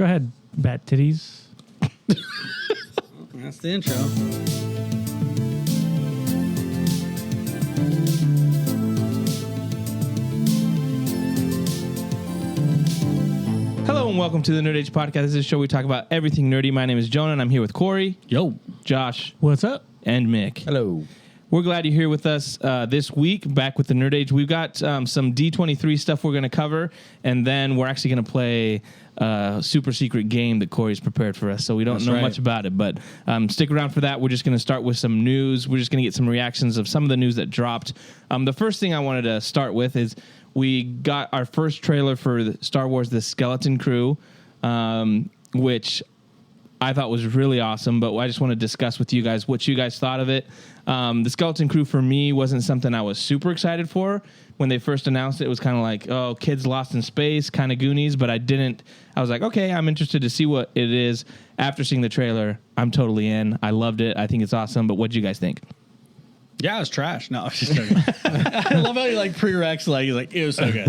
Go ahead, bat titties. That's the intro. Hello and welcome to the Nerd Age Podcast. This is a show we talk about everything nerdy. My name is Jonah and I'm here with Corey. Yo. Josh. What's up? And Mick. Hello. We're glad you're here with us this week, back with the Nerd Age. We've got some D23 stuff we're going to cover, and then we're actually going to play a super secret game that Corey's prepared for us, so we don't know much about it, but stick around for that. We're just going to start with some news. We're just going to get some reactions of some of the news that dropped. The first thing I wanted to start with is we got our first trailer for Star Wars The Skeleton Crew, which I thought was really awesome, but I just want to discuss with you guys what you guys thought of it. The Skeleton Crew for me wasn't something I was super excited for. When they first announced it, it was kind of like, oh, kids lost in space, kind of Goonies, but I was like, okay, I'm interested to see what it is. After seeing the trailer, I'm totally in. I loved it. I think it's awesome, but what do you guys think? Yeah, it was trash. No, I was just joking. I love how you like prereqs, like it was so good.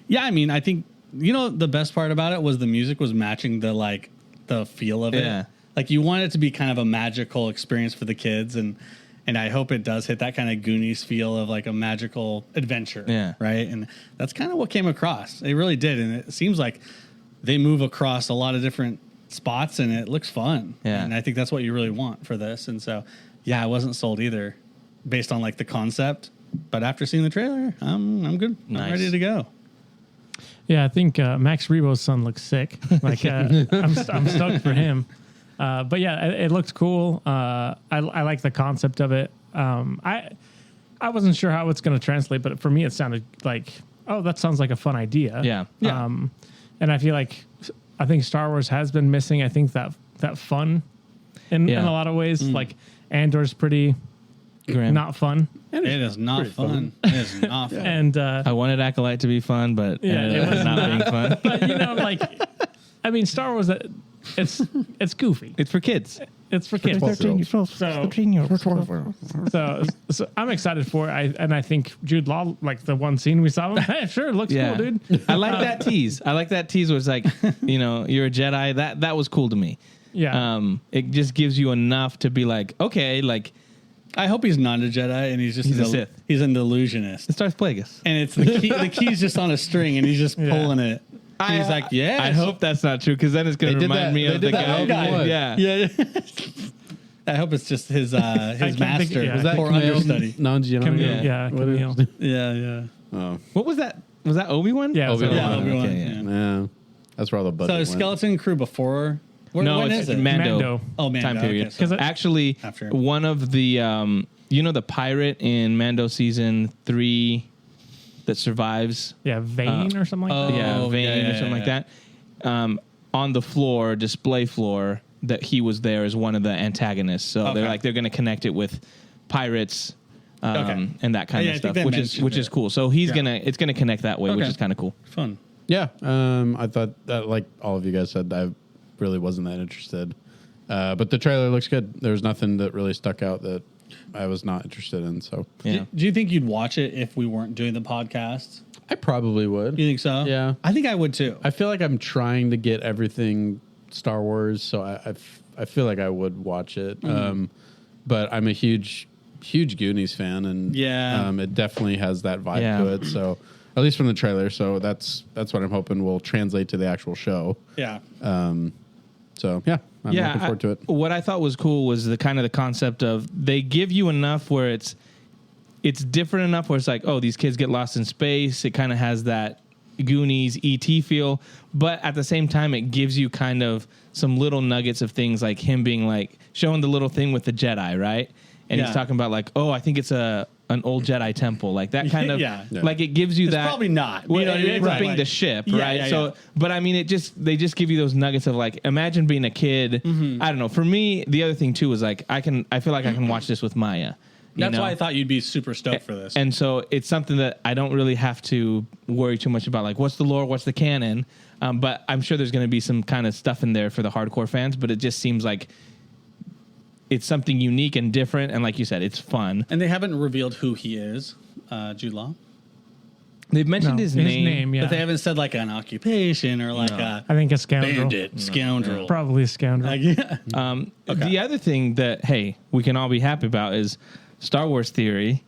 Yeah, I mean, I think, the best part about it was the music was matching the feel of it. Like you want it to be kind of a magical experience for the kids, and I hope it does hit that kind of Goonies feel of like a magical adventure. Yeah. Right. And that's kind of what came across. It really did. And it seems like they move across a lot of different spots and it looks fun. Yeah. And I think that's what you really want for this. And so, yeah, I wasn't sold either based on like the concept, but after seeing the trailer, I'm good. Nice. I'm ready to go. Yeah, I think Max Rebo's son looks sick. Like I'm stoked for him. But yeah, it looked cool. I like the concept of it. I wasn't sure how it's going to translate, but for me, it sounded like, oh, that sounds like a fun idea. Yeah. And I think Star Wars has been missing. I think that fun in a lot of ways. Like Andor's pretty not fun. It is not fun. It is not fun. And I wanted Acolyte to be fun, but it was not being fun. But Star Wars. It's goofy. It's for kids. It's for kids. 13 years. So I'm excited for it. I think Jude Law, like the one scene we saw, hey, sure, it looks cool, dude. I like that tease. I like that tease where it's like, you're a Jedi. That was cool to me. Yeah. It just gives you enough to be like, okay, like. I hope he's not a Jedi and he's a Sith. He's an illusionist. It's Darth Plagueis. And it's the key. The key's just on a string and he's just pulling it. He's like, yeah. I hope that's not true because then it's going to remind me of the guy. Yeah. I hope it's just his master. Was that poor understudy? Camille. Yeah. Oh. What was that? Was that Obi-Wan? Yeah, Obi-Wan. Okay, yeah. That's where all the budget So Skeleton Crew before. When is it? Mando. Oh, Mando. Time period. Okay, so actually, after. One of the the pirate in Mando season 3 that survives. Yeah, Vane or something like that. Yeah, Vane or something like that. On the display floor, that he was there as one of the antagonists. So they're going to connect it with pirates and that kind of stuff, which is cool. So it's gonna connect that way, which is kind of cool. Fun. Yeah. I thought that, like all of you guys said, I really wasn't that interested. But the trailer looks good. There was nothing that really stuck out that I was not interested in. So, yeah. Do you think you'd watch it if we weren't doing the podcast? I probably would. You think so? Yeah. I think I would too. I feel like I'm trying to get everything Star Wars, so I feel like I would watch it. But I'm a huge Goonies fan, and it definitely has that vibe to it. So at least from the trailer. So that's what I'm hoping will translate to the actual show. Yeah. So I'm looking forward to it. What I thought was cool was the concept of they give you enough where it's different enough where it's like, oh, these kids get lost in space. It kind of has that Goonies E.T. feel, but at the same time, it gives you kind of some little nuggets of things like him being like showing the little thing with the Jedi, right? And he's talking about like, oh, I think it's an old Jedi temple, like that kind of like it gives you that. Probably not. Well, ripping the ship, right? Yeah. But I mean, they just give you those nuggets of like, imagine being a kid. I don't know. For me, the other thing too is like I feel like I can watch this with Maya. That's why I thought you'd be super stoked for this. And so it's something that I don't really have to worry too much about, like what's the lore, what's the canon. But I'm sure there's going to be some kind of stuff in there for the hardcore fans. But it just seems like it's something unique and different, and like you said, it's fun. And they haven't revealed who he is, Jude Law. They've mentioned his name. Yeah. But they haven't said like an occupation or like a I think a scoundrel. bandit, scoundrel. Probably a scoundrel. The other thing that, hey, we can all be happy about is Star Wars Theory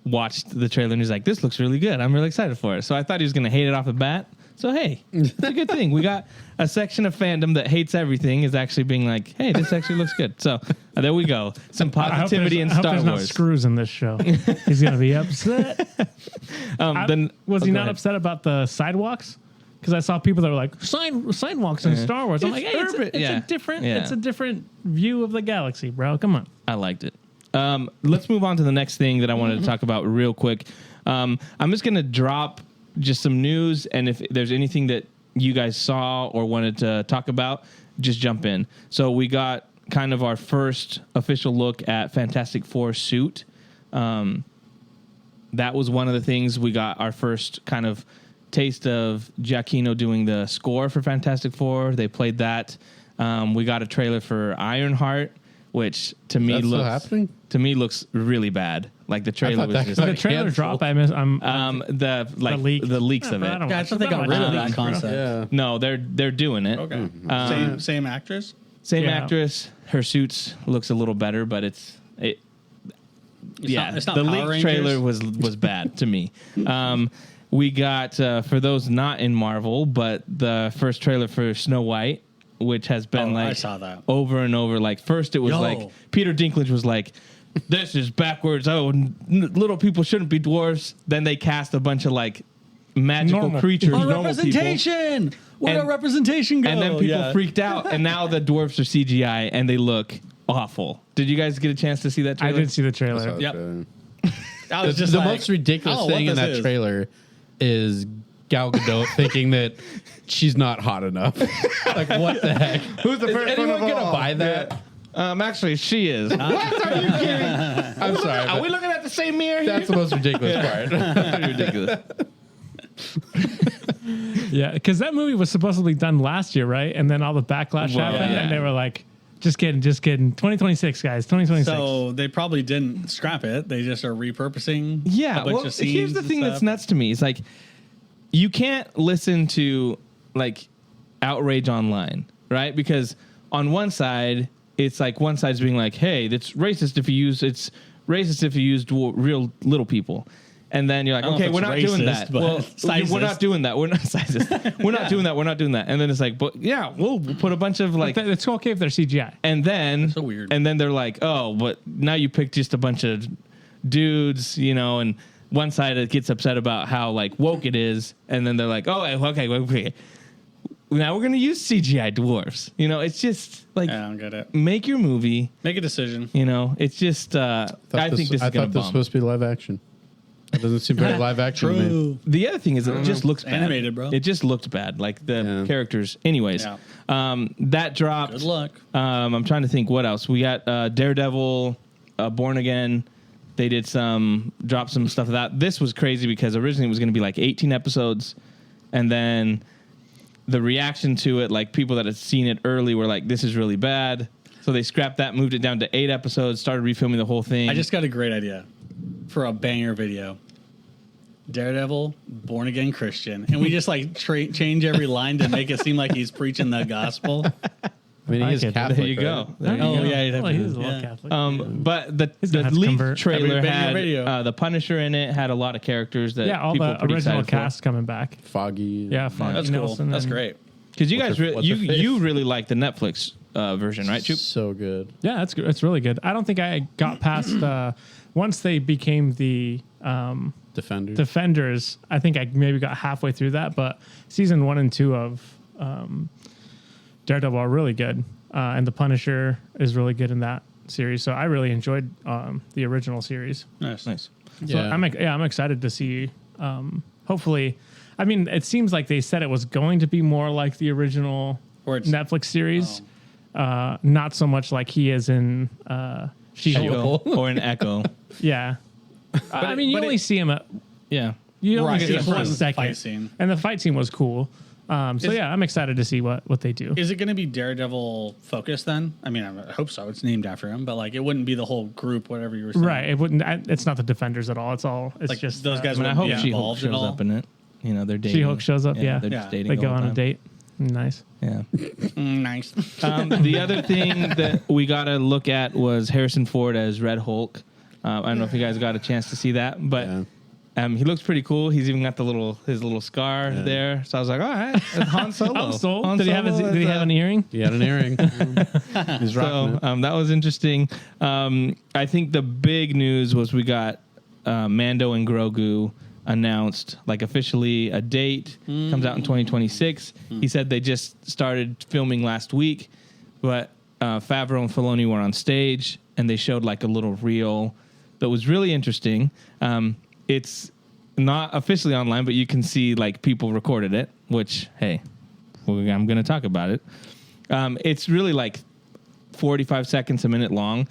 watched the trailer and he's like, this looks really good. I'm really excited for it. So I thought he was going to hate it off the bat. So, hey, it's a good thing. We got a section of fandom that hates everything is actually being like, hey, this actually looks good. So there we go. Some positivity in I hope Star there's Wars. not screws in this show. He's going to be upset. Then Was he go not ahead. upset about the sidewalks? Because I saw people that were like, sidewalks in Star Wars. I'm It's like, hey, urban. Yeah. it's a different view of the galaxy, bro. Come on. I liked it. Let's move on to the next thing that I wanted to talk about real quick. I'm just going to drop just some news, and if there's anything that you guys saw or wanted to talk about, just jump in. So we got kind of our first official look at Fantastic Four suit. That was one of the things. We got our first kind of taste of Giacchino doing the score for Fantastic Four. They played that. We got a trailer for Ironheart, which to me looks really bad. Like the trailer was just The trailer drop. I miss. the leaks of it. I thought they got rid of that concept. Yeah. No, they're doing it. Okay. Same actress. Same actress. Her suits looks a little better, but it's it's not the Power leak Rangers? trailer was bad to me. We got for those not in Marvel, but the first trailer for Snow White, which has been I saw that over and over. Like first it was like Peter Dinklage was like, this is backwards. Oh, little people shouldn't be dwarves. Then they cast a bunch of like magical Normal. creatures, normal representation. Where'd our representation go? and then people freaked out, and now the dwarves are CGI, and they look awful. Did you guys get a chance to see that I trailer? did see the trailer. Yep. I was just the like, most ridiculous what thing in this that is. trailer is Gal Gadot thinking that she's not hot enough. Like, what the heck? Who's the Is first one anyone of gonna all? buy that? Actually, she is. What are you kidding? I'm sorry. Are but we looking at the same mirror here? that's the most ridiculous part. Pretty ridiculous. Yeah, because that movie was supposedly done last year, right? And then all the backlash happened, yeah. and they were like, just kidding. 2026, guys. 2026. So they probably didn't scrap it. They just are repurposing. Yeah. a bunch of scenes Here's the and thing that's stuff. nuts to me. It's like you can't listen to like outrage online, right? Because on one side, it's like one side's being like, "Hey, it's racist if you use real little people." And then you're like, I don't know okay, if we're it's not doing racist, that. but Well, sizist. we're not doing that. We're not sizist. We're not doing that. We're not doing that. And then it's like, but yeah, we'll put a bunch of like, it's okay if they're CGI. and then so weird. And then they're like, oh, but now you picked just a bunch of dudes, you know, and one side gets upset about how like woke it is, and then they're like, oh, okay. Now we're gonna use CGI dwarfs. You know, it's just like I don't get it. make your movie. Make a decision. You know, it's just. I think this is I gonna thought this was bomb. supposed to be live action. It doesn't seem very live action to me. True. The other thing is it just looks bad. Animated, bro. It just looked bad, like the Yeah. characters. Anyways, Yeah. that dropped. Good luck. I'm trying to think what else. We got Daredevil, Born Again. They did dropped some stuff of that. This was crazy because originally it was going to be like 18 episodes, and then the reaction to it, like people that had seen it early were like, this is really bad. So they scrapped that, moved it down to 8 episodes, started refilming the whole thing. I just got a great idea for a banger video. Daredevil, born again Christian, and we just like change every line to make it seem like he's preaching the gospel. I mean, he is Okay, Catholic. there you right? go. There you Oh go. yeah, Well, he's a little Catholic. But the gonna have to leak convert. trailer Every had video. the Punisher in it, had a lot of characters that yeah, all people the were pretty original excited cast coming back. Foggy. Yeah, Foggy that's cool. Nelson. That's and- great. because you What's guys her- what's her face? you really like the Netflix version, right, Choop? So good. Yeah, that's good. It's really good. I don't think I got past once they became the Defender. Defenders. I think I maybe got halfway through that, but season 1 and 2 of Daredevil are really good, and the Punisher is really good in that series. So I really enjoyed the original series. Nice. Nice. So I'm excited to see. Hopefully, I mean, it seems like they said it was going to be more like the original Or it's- Netflix series, not so much like he is in She-Hulk. Echo or an Echo. Yeah, I mean, you but only see him. Yeah. You only Right, see him it's for a one second, fight scene. and the fight scene was cool. So yeah, I'm excited to see what they do. Is it going to be Daredevil focused then? I mean, I hope so. It's named after him, but like it wouldn't be the whole group, whatever you were saying. Right. It wouldn't. It's not the Defenders at all. It's like just those guys. I mean, I hope be She-Hulk involved at shows all. up in it. You know, they're dating. She-Hulk shows up. Yeah. They're just dating. They go all the on a time. date. Nice. Yeah. Nice. The other thing that we got to look at was Harrison Ford as Red Hulk. I don't know if you guys got a chance to see that, but he looks pretty cool. He's even got his little scar there. So I was like, all right, it's Han Solo. I'm sold. Han Did he Solo have an earring? He had an earring. He's rocking it. that was interesting. I think the big news was we got Mando and Grogu announced, like officially a date. Comes out in 2026. He said they just started filming last week, but Favreau and Filoni were on stage and they showed like a little reel that was really interesting. It's not officially online, but you can see like people recorded it, which, hey, I'm going to talk about it. It's really like 45 seconds, a minute long.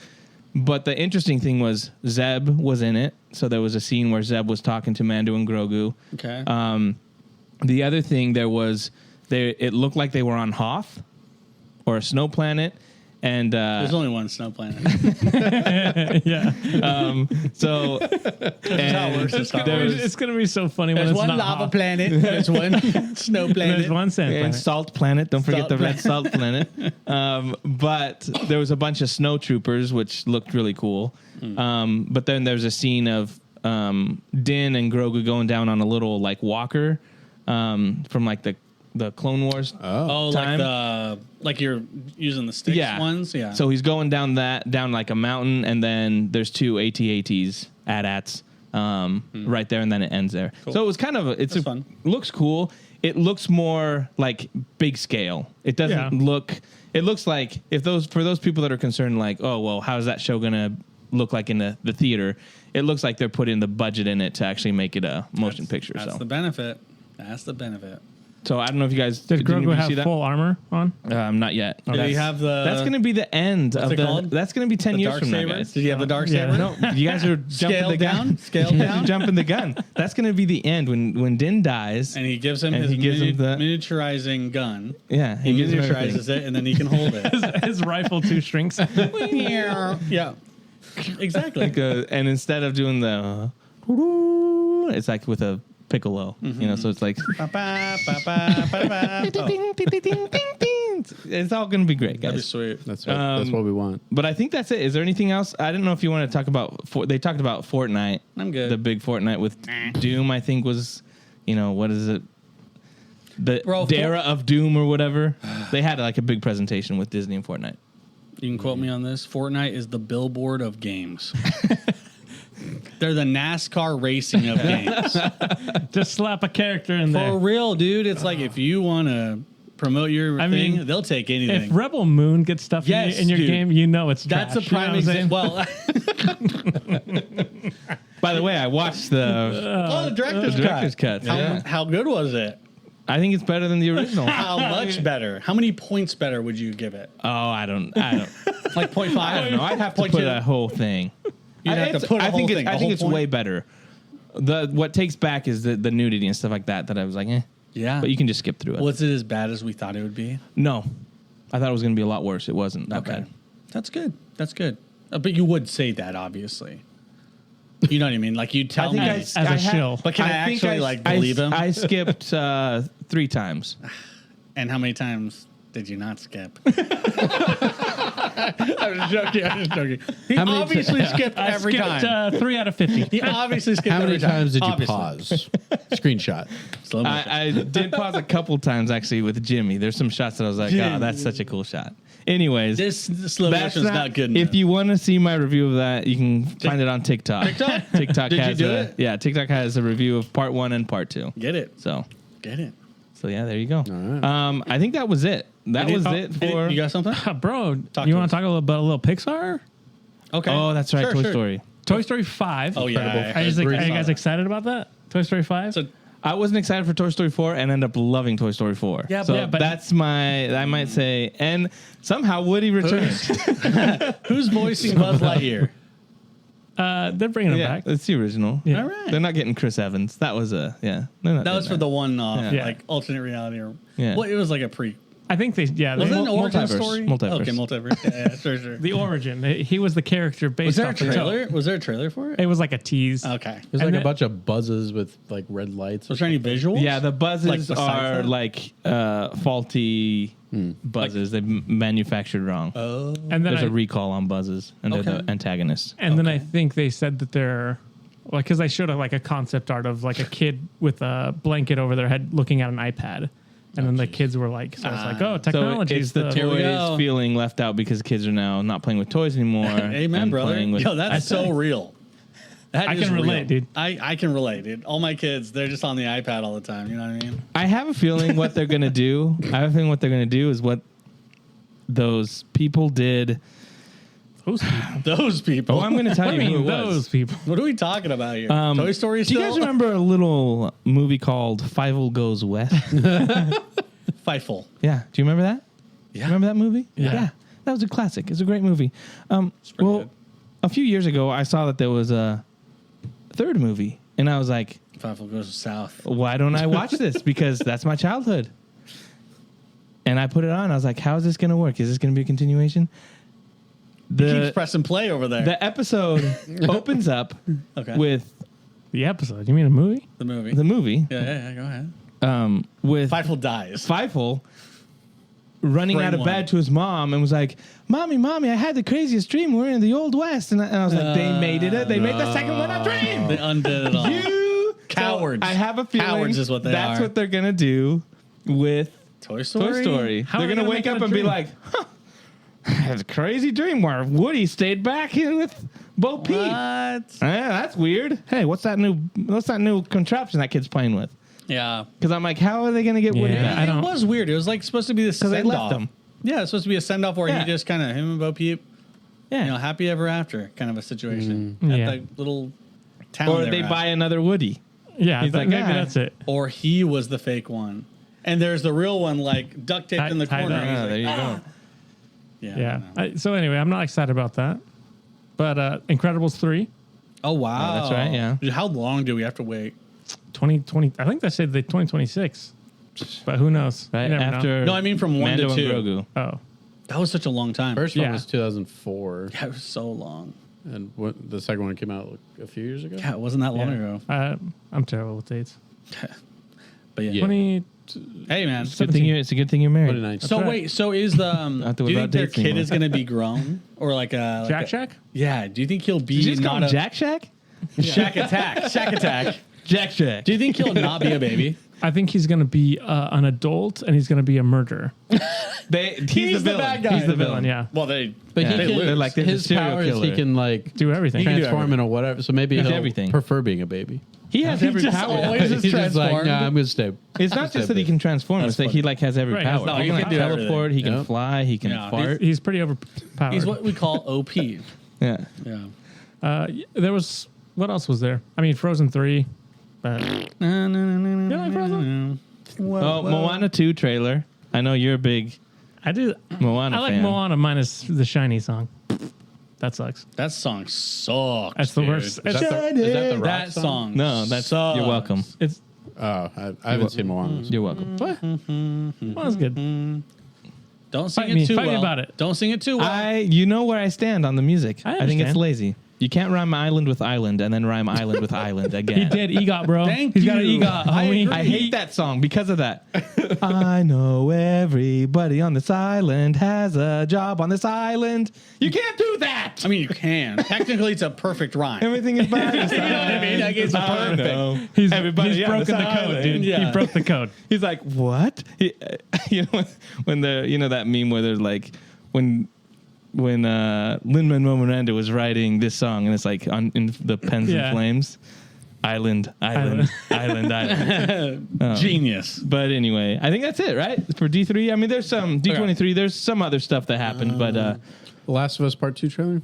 But the interesting thing was Zeb was in it. So there was a scene where Zeb was talking to Mando and Grogu. Okay. The other thing it looked like they were on Hoth or a snow planet. And there's only one snow planet. Yeah. So It's going to be so funny when There's it's one not lava hot. planet. There's one snow planet. There's one sand and planet. Salt Planet. Don't forget Salt the red Salt Planet. But there was a bunch of snow troopers, which looked really cool. But then there's a scene of Din and Grogu going down on a little like walker from like the Clone Wars. Oh, time. like you're using the sticks ones? Yeah. So he's going down like a mountain, and then there's two AT-ATs, AT-ATs, right there, and then it ends there. Cool. So it was kind of fun. Looks cool. It looks more like big scale. It doesn't look. It looks like for those people that are concerned, like, oh well, how's that show gonna look like in the theater? It looks like they're putting the budget in it to actually make it a motion picture. That's the benefit. That's the benefit. So I don't know if you guys Did Grogu see have that? full armor on? Not yet. Did he have the? That's going to be the end What's of it called? That's going to be 10 the years dark from now, saber? guys. Did he have the dark Yeah. saber? No, you guys are jumping the gun. Scale You guys down. are jumping the gun. That's going to be the end when Din dies. And he gives him And his he gives him the- miniaturizing gun. Yeah, He gives him miniaturizes it, and then he can hold it. His rifle 2 strings. Yeah. Exactly. and instead of doing the, it's like with a piccolo, you know. So it's like it's all going to be great, That'd be guys. sweet. That's what we want. But I think that's it. Is there anything else? I don't know if you want to talk about. They talked about Fortnite. I'm good. The big Fortnite with Doom. I think was, what is it? The Dara of Doom or whatever. They had like a big presentation with Disney and Fortnite. You can quote me on this. Fortnite is the billboard of games. They're the NASCAR racing of games. Just slap a character in there. For real, dude. It's like if you want to promote your thing, mean, they'll take anything. If Rebel Moon gets stuff Yes, in your dude. game, you know it's trash. That's a prime example. Well, By the way, I watched the the director's cut. Yeah. How good was it? I think it's better than the original. How much better? How many points better would you give it? Oh, I don't. Like 0.5? I don't know. I'd have to put a whole thing. You'd have to put a I whole think thing. I think it's way better. What takes back is the nudity and stuff like that. That I was like, Yeah. But you can just skip through it. Was it as bad as we thought it would be? No, I thought it was going to be a lot worse. It wasn't that bad. That's good. That's good. But you would say that, obviously. You know what I mean? Like, you tell me. As a shill. But can I think actually, believe him? I skipped 3 times. And how many times did you not skip? I was joking. He obviously skipped I every skipped, time. 3 out of 50. He obviously skipped How many every time. times did you Obviously. pause? Screenshot. Slow motion. I did pause a couple times actually with Jimmy. There's some shots that I was like, oh, that's such a cool shot. Anyways, This slow that's motion is not good enough. If you want to see my review of that, you can find it on TikTok. TikTok Did you has do it? Yeah, TikTok has a review of part 1 and part 2. Get it. So Get it. yeah, there you go. right. I think that was it. That was it for. You got something? Bro, Talk you to want us. to talk about a little Pixar? Okay. Oh, that's right. Sure, Toy sure. Story. Toy Story 5. Oh, yeah. Are you guys excited about that? Toy Story 5? So, I wasn't excited for Toy Story 4 and ended up loving Toy Story 4. Yeah, so but- that's I might say, and somehow Woody returns. who's voicing Buzz Lightyear? They're bringing him back. It's the original. Yeah. All right. They're not getting Chris Evans. That was a They're not That was for the one Yeah. like alternate reality or Yeah. well, it was like a pre. I think they. Yeah, Was they, it an origin multiverse. story? Multiverse. Okay, multiverse. Yeah, sure. the origin. He was the character based. Was there a off the trailer? Was there a trailer for it? It was like a tease. Okay. There's And like then- a bunch of buzzes with like red lights. Was there any visuals? Yeah, the buzzes Like besides are that? like faulty buzzes. They manufactured wrong. Oh. And then There's a recall on buzzes, and they're Okay. the antagonists. And then I think they said that they're like because I showed like a concept art of like a kid with a blanket over their head looking at an iPad, and then the kids were like, so it's like, oh, So technology it's is the Here we go. toys feeling left out because kids are now not playing with toys anymore. Amen, and brother. playing with- Yo, that's so real. That I is can relate, real. dude. I can relate, dude. All my kids, they're just on the iPad all the time. You know what I mean? I have a feeling what they're gonna do. I have a feeling what they're gonna do is what those people did. Those people. Oh, I'm gonna tell What do you you who mean it was. those people? What are we talking about here? Toy Story Do still? you guys remember a little movie called Fievel Goes West? Fightful? Yeah. Do you remember that? Yeah. Remember that movie? Yeah. That was a classic. It's a great movie. Well, good. a few years ago, I saw that there was a third movie, and I was like, Fightful goes south. why don't I watch this? Because that's my childhood. And I put it on. I was like, how is this going to work? Is this going to be a continuation? Keeps pressing play over there. The episode opens up Okay. with The episode? You mean a movie? the movie. the movie yeah, go ahead. with Fightful dies. Fievel running Frame out of one. bed to his mom and was like, Mommy, I had the craziest dream. We're in the Old West. And I was like, they made it. They made the second one a dream. They undid it all. You Cowards. So I have a feeling Cowards is what they that's are. what they're going to do with Toy Story? Toy Story. How They're are they going to gonna wake make it up a and be dream? like, huh, I had a crazy dream where Woody stayed back here with Bo Peep. What? Yeah, that's weird. Hey, what's that new contraption that kid's playing with? Yeah. Because I'm like, how are they going to get Woody Yeah, back? I don't- It was weird. It was like supposed to be the Because they send left off. him. Yeah, it's supposed to be a send off where Yeah. he just kind of him and Bo Peep, Yeah. you know, happy ever after kind of a situation Mm. at Yeah. the little town. Or they're they at. buy another Woody. Yeah, He's like, maybe "Ah." that's it. Or he was the fake one, and there's the real one like duct taped in the Tied corner. up. He's Ah, like, there you go. Yeah. I Yeah. don't know. So anyway, I'm not excited about that. But Incredibles 3, Oh wow, Oh, that's right, yeah. Dude, how long do we have to wait? 2020. I think they said the 2026. But who knows? Right You never know. after No, I mean from 1 to Mando 2. and Grogu. Oh. That was such a long time. First one Yeah. was 2004, Yeah, it was so long. and the second one came out a few years ago. Yeah, it wasn't that long Yeah. ago. I'm terrible with dates. But yeah. Yeah. 20. Hey man. It's a good thing you're married. 2019. So right. wait, so is the Have to do you worry think about their dates kid anymore. is going to be grown or like a Jack Shack? Yeah, do you think he'll be Did you just call not him a Jack Shack? Shack Attack? Shack Attack. Jack Shack. Do you think he'll not be a baby? I think he's going to be an adult and he's going to be a murderer. He's He's the villain. bad guy. He's the villain. Yeah. Well, they But Yeah. he They can, lose. They're like, there's a his serial power is he killer. can like Do everything. can do transform everything. into whatever. So maybe Does he'll everything. prefer being a baby. He has He every just power. always is He's just like, transformed. nah, I'm gonna stay. It's not just that he can transform. That's It's that funny. he like has every Right, power. has No, he he can can do teleport. everything. He can Yep. fly. He can Yeah. fart. He's pretty overpowered. He's what we call OP. Yeah. Yeah. There was, what else was there? I mean, Frozen 3. But You like Frozen? Oh, Moana 2 trailer. I know you're a big I do. Moana I like fan. Moana minus the Shiny song. That sucks. That song sucks. That's the dude. worst. Is It's, that the rock That song. No, that's sucks. you're welcome. it's Oh, I haven't seen Moana. You're welcome. what? Moana's good. Don't sing Fight it me. too Fight me well. about it. Don't sing it too well. You know where I stand on the music. I think it's understand. lazy. You can't rhyme island with island and then rhyme island with island again. He did EGOT, bro. Thank He's got an you. EGOT, homie. I hate that song because of that. I know everybody on this island has a job on this island. You can't do that. I mean, you can. Technically, it's a perfect rhyme. Everything is bad. You know what I mean? Like, it's perfect. He's Everybody on broken this the code, island. dude. Yeah. He broke the code. He's like, what? You know when the that meme where there's like when Lin-Manuel Miranda was writing this song and it's like in the pens Yeah. and flames, island. Genius. But anyway, I think that's it, right? For D3. I mean, there's some D23. There's some other stuff that happened, but Last of Us Part 2 trailer.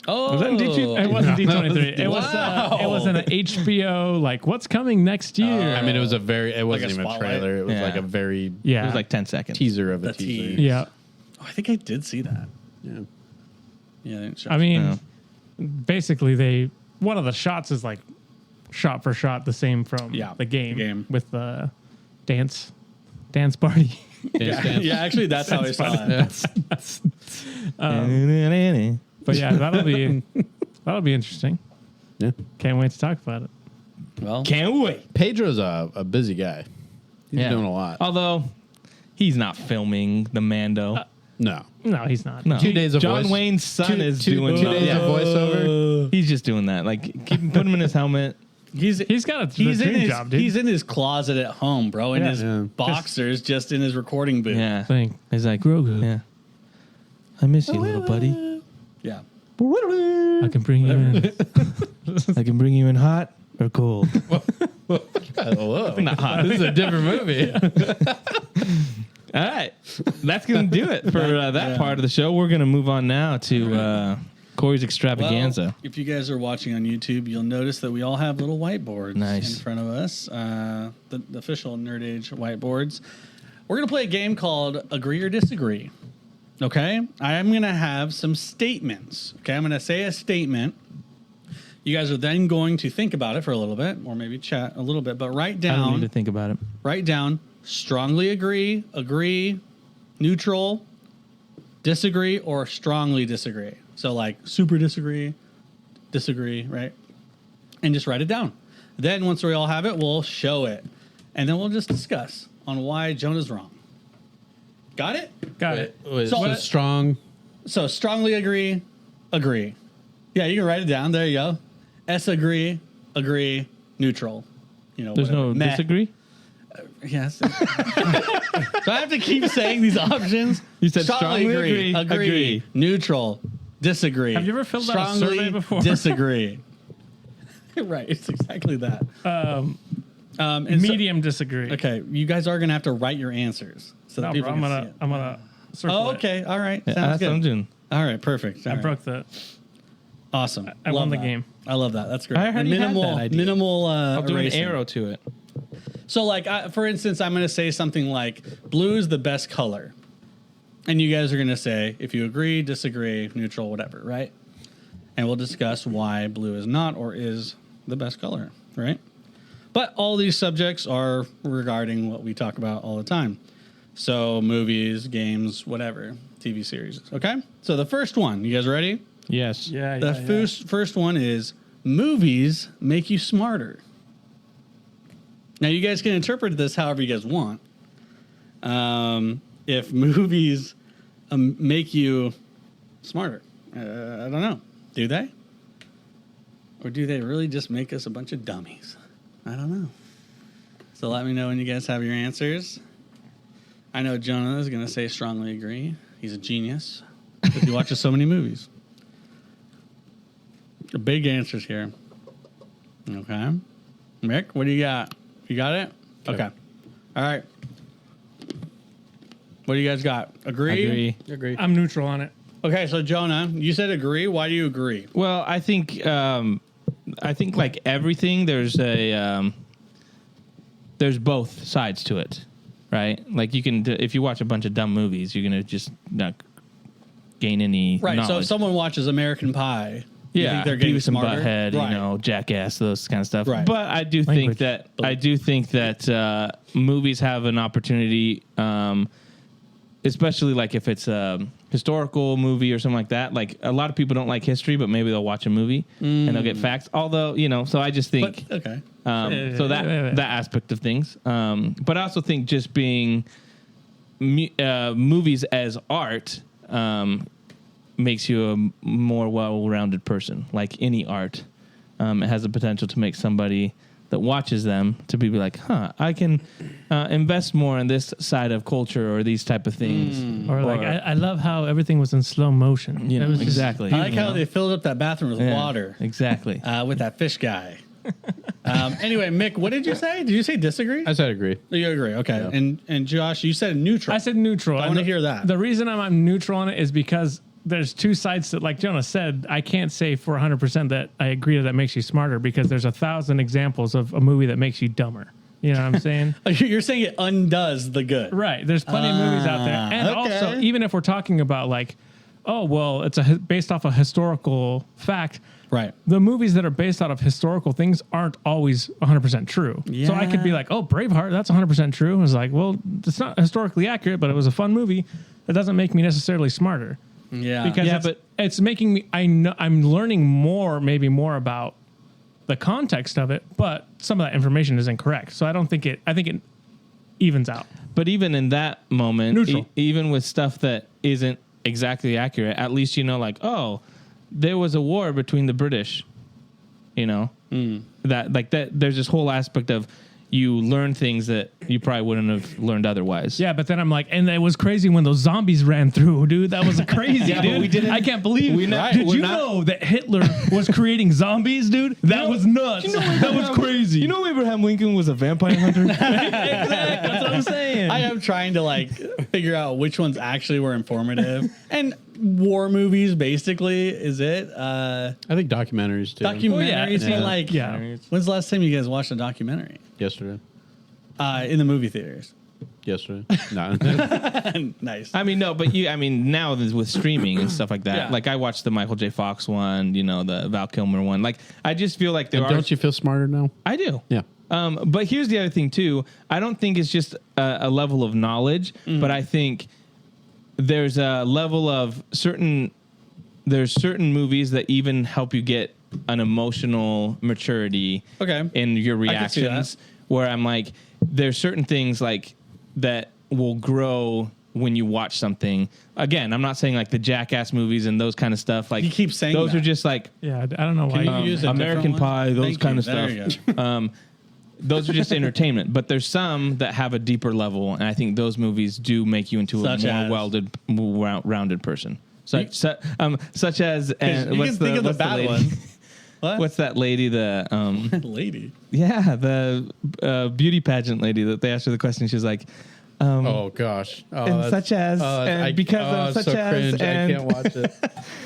Oh, Was that in D2? It wasn't D23. It Wow. was an HBO, like, what's coming next year? I mean, it was it wasn't a even a spotlight? trailer. It was Yeah. like a very yeah. it was like 10 seconds. teaser of a The teaser. tease. yeah. Oh, I think I did see that. Yeah. Yeah, they didn't show I mean, Yeah. basically one of the shots is like shot for shot the same from the game with the dance party. Yeah, actually, that's how I saw it. But yeah, that'll be interesting. Yeah. Can't wait to talk about it. Well, Can't wait. Pedro's a busy guy. He's doing a lot. Although he's not filming the Mando. No. No, he's not. No. 2 days of John voice. Wayne's son is two doing days of voiceover. He's just doing that. Like, put him in his helmet. He's got a he's in dream his job, dude. he's in his closet at home, bro, in his boxers, just in his recording booth. Yeah. Thing. He's like, Grogu. yeah. I miss you, little buddy. Yeah. I can bring you in. I can bring you in hot or cold. Whoa. Not hot. This is a different movie. All right. That's going to do it for that part of the show. We're going to move on now to Corey's extravaganza. Well, if you guys are watching on YouTube, you'll notice that we all have little whiteboards in front of us, the official Nerd Age whiteboards. We're going to play a game called Agree or Disagree. Okay? I am going to have some statements. Okay? I'm going to say a statement. You guys are then going to think about it for a little bit, or maybe chat a little bit, but write I don't down. need to think about it. Write down strongly agree, neutral, disagree, or strongly disagree. So like super disagree, right? And just write it down. Then once we all have it, we'll show it. And then we'll just discuss on why Jonah's wrong. Got it? Got it. Wait, So- so strong. So strongly agree. Yeah, you can write it down. There you go. agree, neutral. You know, There's whatever. no Meh. disagree? Yes. So I have to keep saying these options. You said strongly agree. Neutral, disagree. Have you ever filled out a strongly survey before? Disagree. Right, it's exactly that. And Medium disagree. okay, you guys are gonna have to write your answers so that No, people bro, can see it. I'm gonna circle Oh, it. okay, all right, Yeah, sounds that's what I'm good. doing. All right, perfect. All I right. broke the. Awesome. I Love won the that. game. I love that. That's great. I already had that idea. Minimal. I'll do an erasing. arrow to it. So, like, for instance, I'm going to say something like blue is the best color. And you guys are going to say if you agree, disagree, neutral, whatever, right? And we'll discuss why blue is not or is the best color, right? But all these subjects are regarding what we talk about all the time. So, movies, games, whatever, TV series, okay? So, the first one, you guys ready? Yes. Yeah. The first one is movies make you smarter. Now, you guys can interpret this however you guys want. If movies make you smarter, I don't know. Do they? Or do they really just make us a bunch of dummies? I don't know. So let me know when you guys have your answers. I know Jonah is going to say strongly agree. He's a genius because he watches so many movies. Big answers here. Okay. Mick, what do you got? You got it? Okay. All right. What do you guys got? Agree? Agree. I'm neutral on it. Okay, so Jonah, you said agree. Why do you agree? Well, I think like everything, there's both sides to it, right? Like you can, if you watch a bunch of dumb movies, you're gonna just not gain any Right. knowledge. So if someone watches American Pie, you yeah, think they're getting Beavis and smarter? Butthead, Right. you know, Jackass, those kind of stuff. Right. But I do Language. think that movies have an opportunity, especially like if it's a historical movie or something like that. Like a lot of people don't like history, but maybe they'll watch a movie and they'll get facts. Although, you know, so I just think But, okay. so that aspect of things. But I also think just being movies as art makes you a more well-rounded person. Like any art, it has the potential to make somebody that watches them to be like, huh, I can invest more in this side of culture or these type of things. Or like, I love how everything was in slow motion. You know, It was just- exactly. I like how they filled up that bathroom with Yeah, water Exactly. with that fish guy. Anyway, Mick, what did you say? Did you say disagree? I said agree. You agree, okay. Yeah. And Josh, you said neutral. I said neutral. I And wanna the- hear that. The reason I'm neutral on it is because there's two sides to, like Jonah said, I can't say for 100% that I agree that makes you smarter because there's 1,000 examples of a movie that makes you dumber. You know what I'm saying? You're saying it undoes the good. Right. There's plenty of movies out there. And okay. also, even if we're talking about like, oh, well, it's based off a historical fact. Right. The movies that are based out of historical things aren't always 100% true. So I could be like, oh, Braveheart, that's 100% true. I was like, well, it's not historically accurate, but it was a fun movie. That doesn't make me necessarily smarter. Yeah. Because it's making me, I'm learning maybe more about the context of it, but some of that information is incorrect. So I think it evens out. But even in that moment, Neutral. even with stuff that isn't exactly accurate, at least like, oh, there was a war between the British, that there's this whole aspect of you learn things that you probably wouldn't have learned otherwise. Yeah, but then I'm like, and it was crazy when those zombies ran through, dude. That was crazy, Yeah, dude. but we didn't- I can't believe it. Right, Did we're you not- know that Hitler was creating zombies, dude? That was nuts. That was crazy. You know Abraham Lincoln was a vampire hunter? Exactly. That's what I'm saying. I am trying to figure out which ones actually were informative. And war movies, basically, is it? I think documentaries too. Documentaries, yeah. but Yeah. when's the last time you guys watched a documentary? Yesterday. In the movie theaters. Yesterday. No. Nice. I mean, no, but now with streaming and stuff like that, Yeah. like I watched the Michael J. Fox one, the Val Kilmer one. Like, I just feel like Don't you feel smarter now? I do. Yeah. But here's the other thing too. I don't think it's just a level of knowledge, but I think there's a level of there's certain movies that even help you get an emotional maturity in your I can see that. reactions, where I'm like, there's certain things like that will grow when you watch something. Again, I'm not saying like the Jackass movies and those kind of stuff. Like, You keep saying those that. are just like Yeah, I don't know why. Can you use a American different one? Pie, those Thank kind you. of There stuff. you go. Those are just entertainment, but there's some that have a deeper level, and I think those movies do make you into Such a as? more rounded person. Such as and You what's can think of the what's bad lady? one. What? What's that lady? The lady? the beauty pageant lady that they asked her the question. She was like, Oh gosh. Oh, and that's- such as, and because of it's such so as, cringe. and- I can't watch it.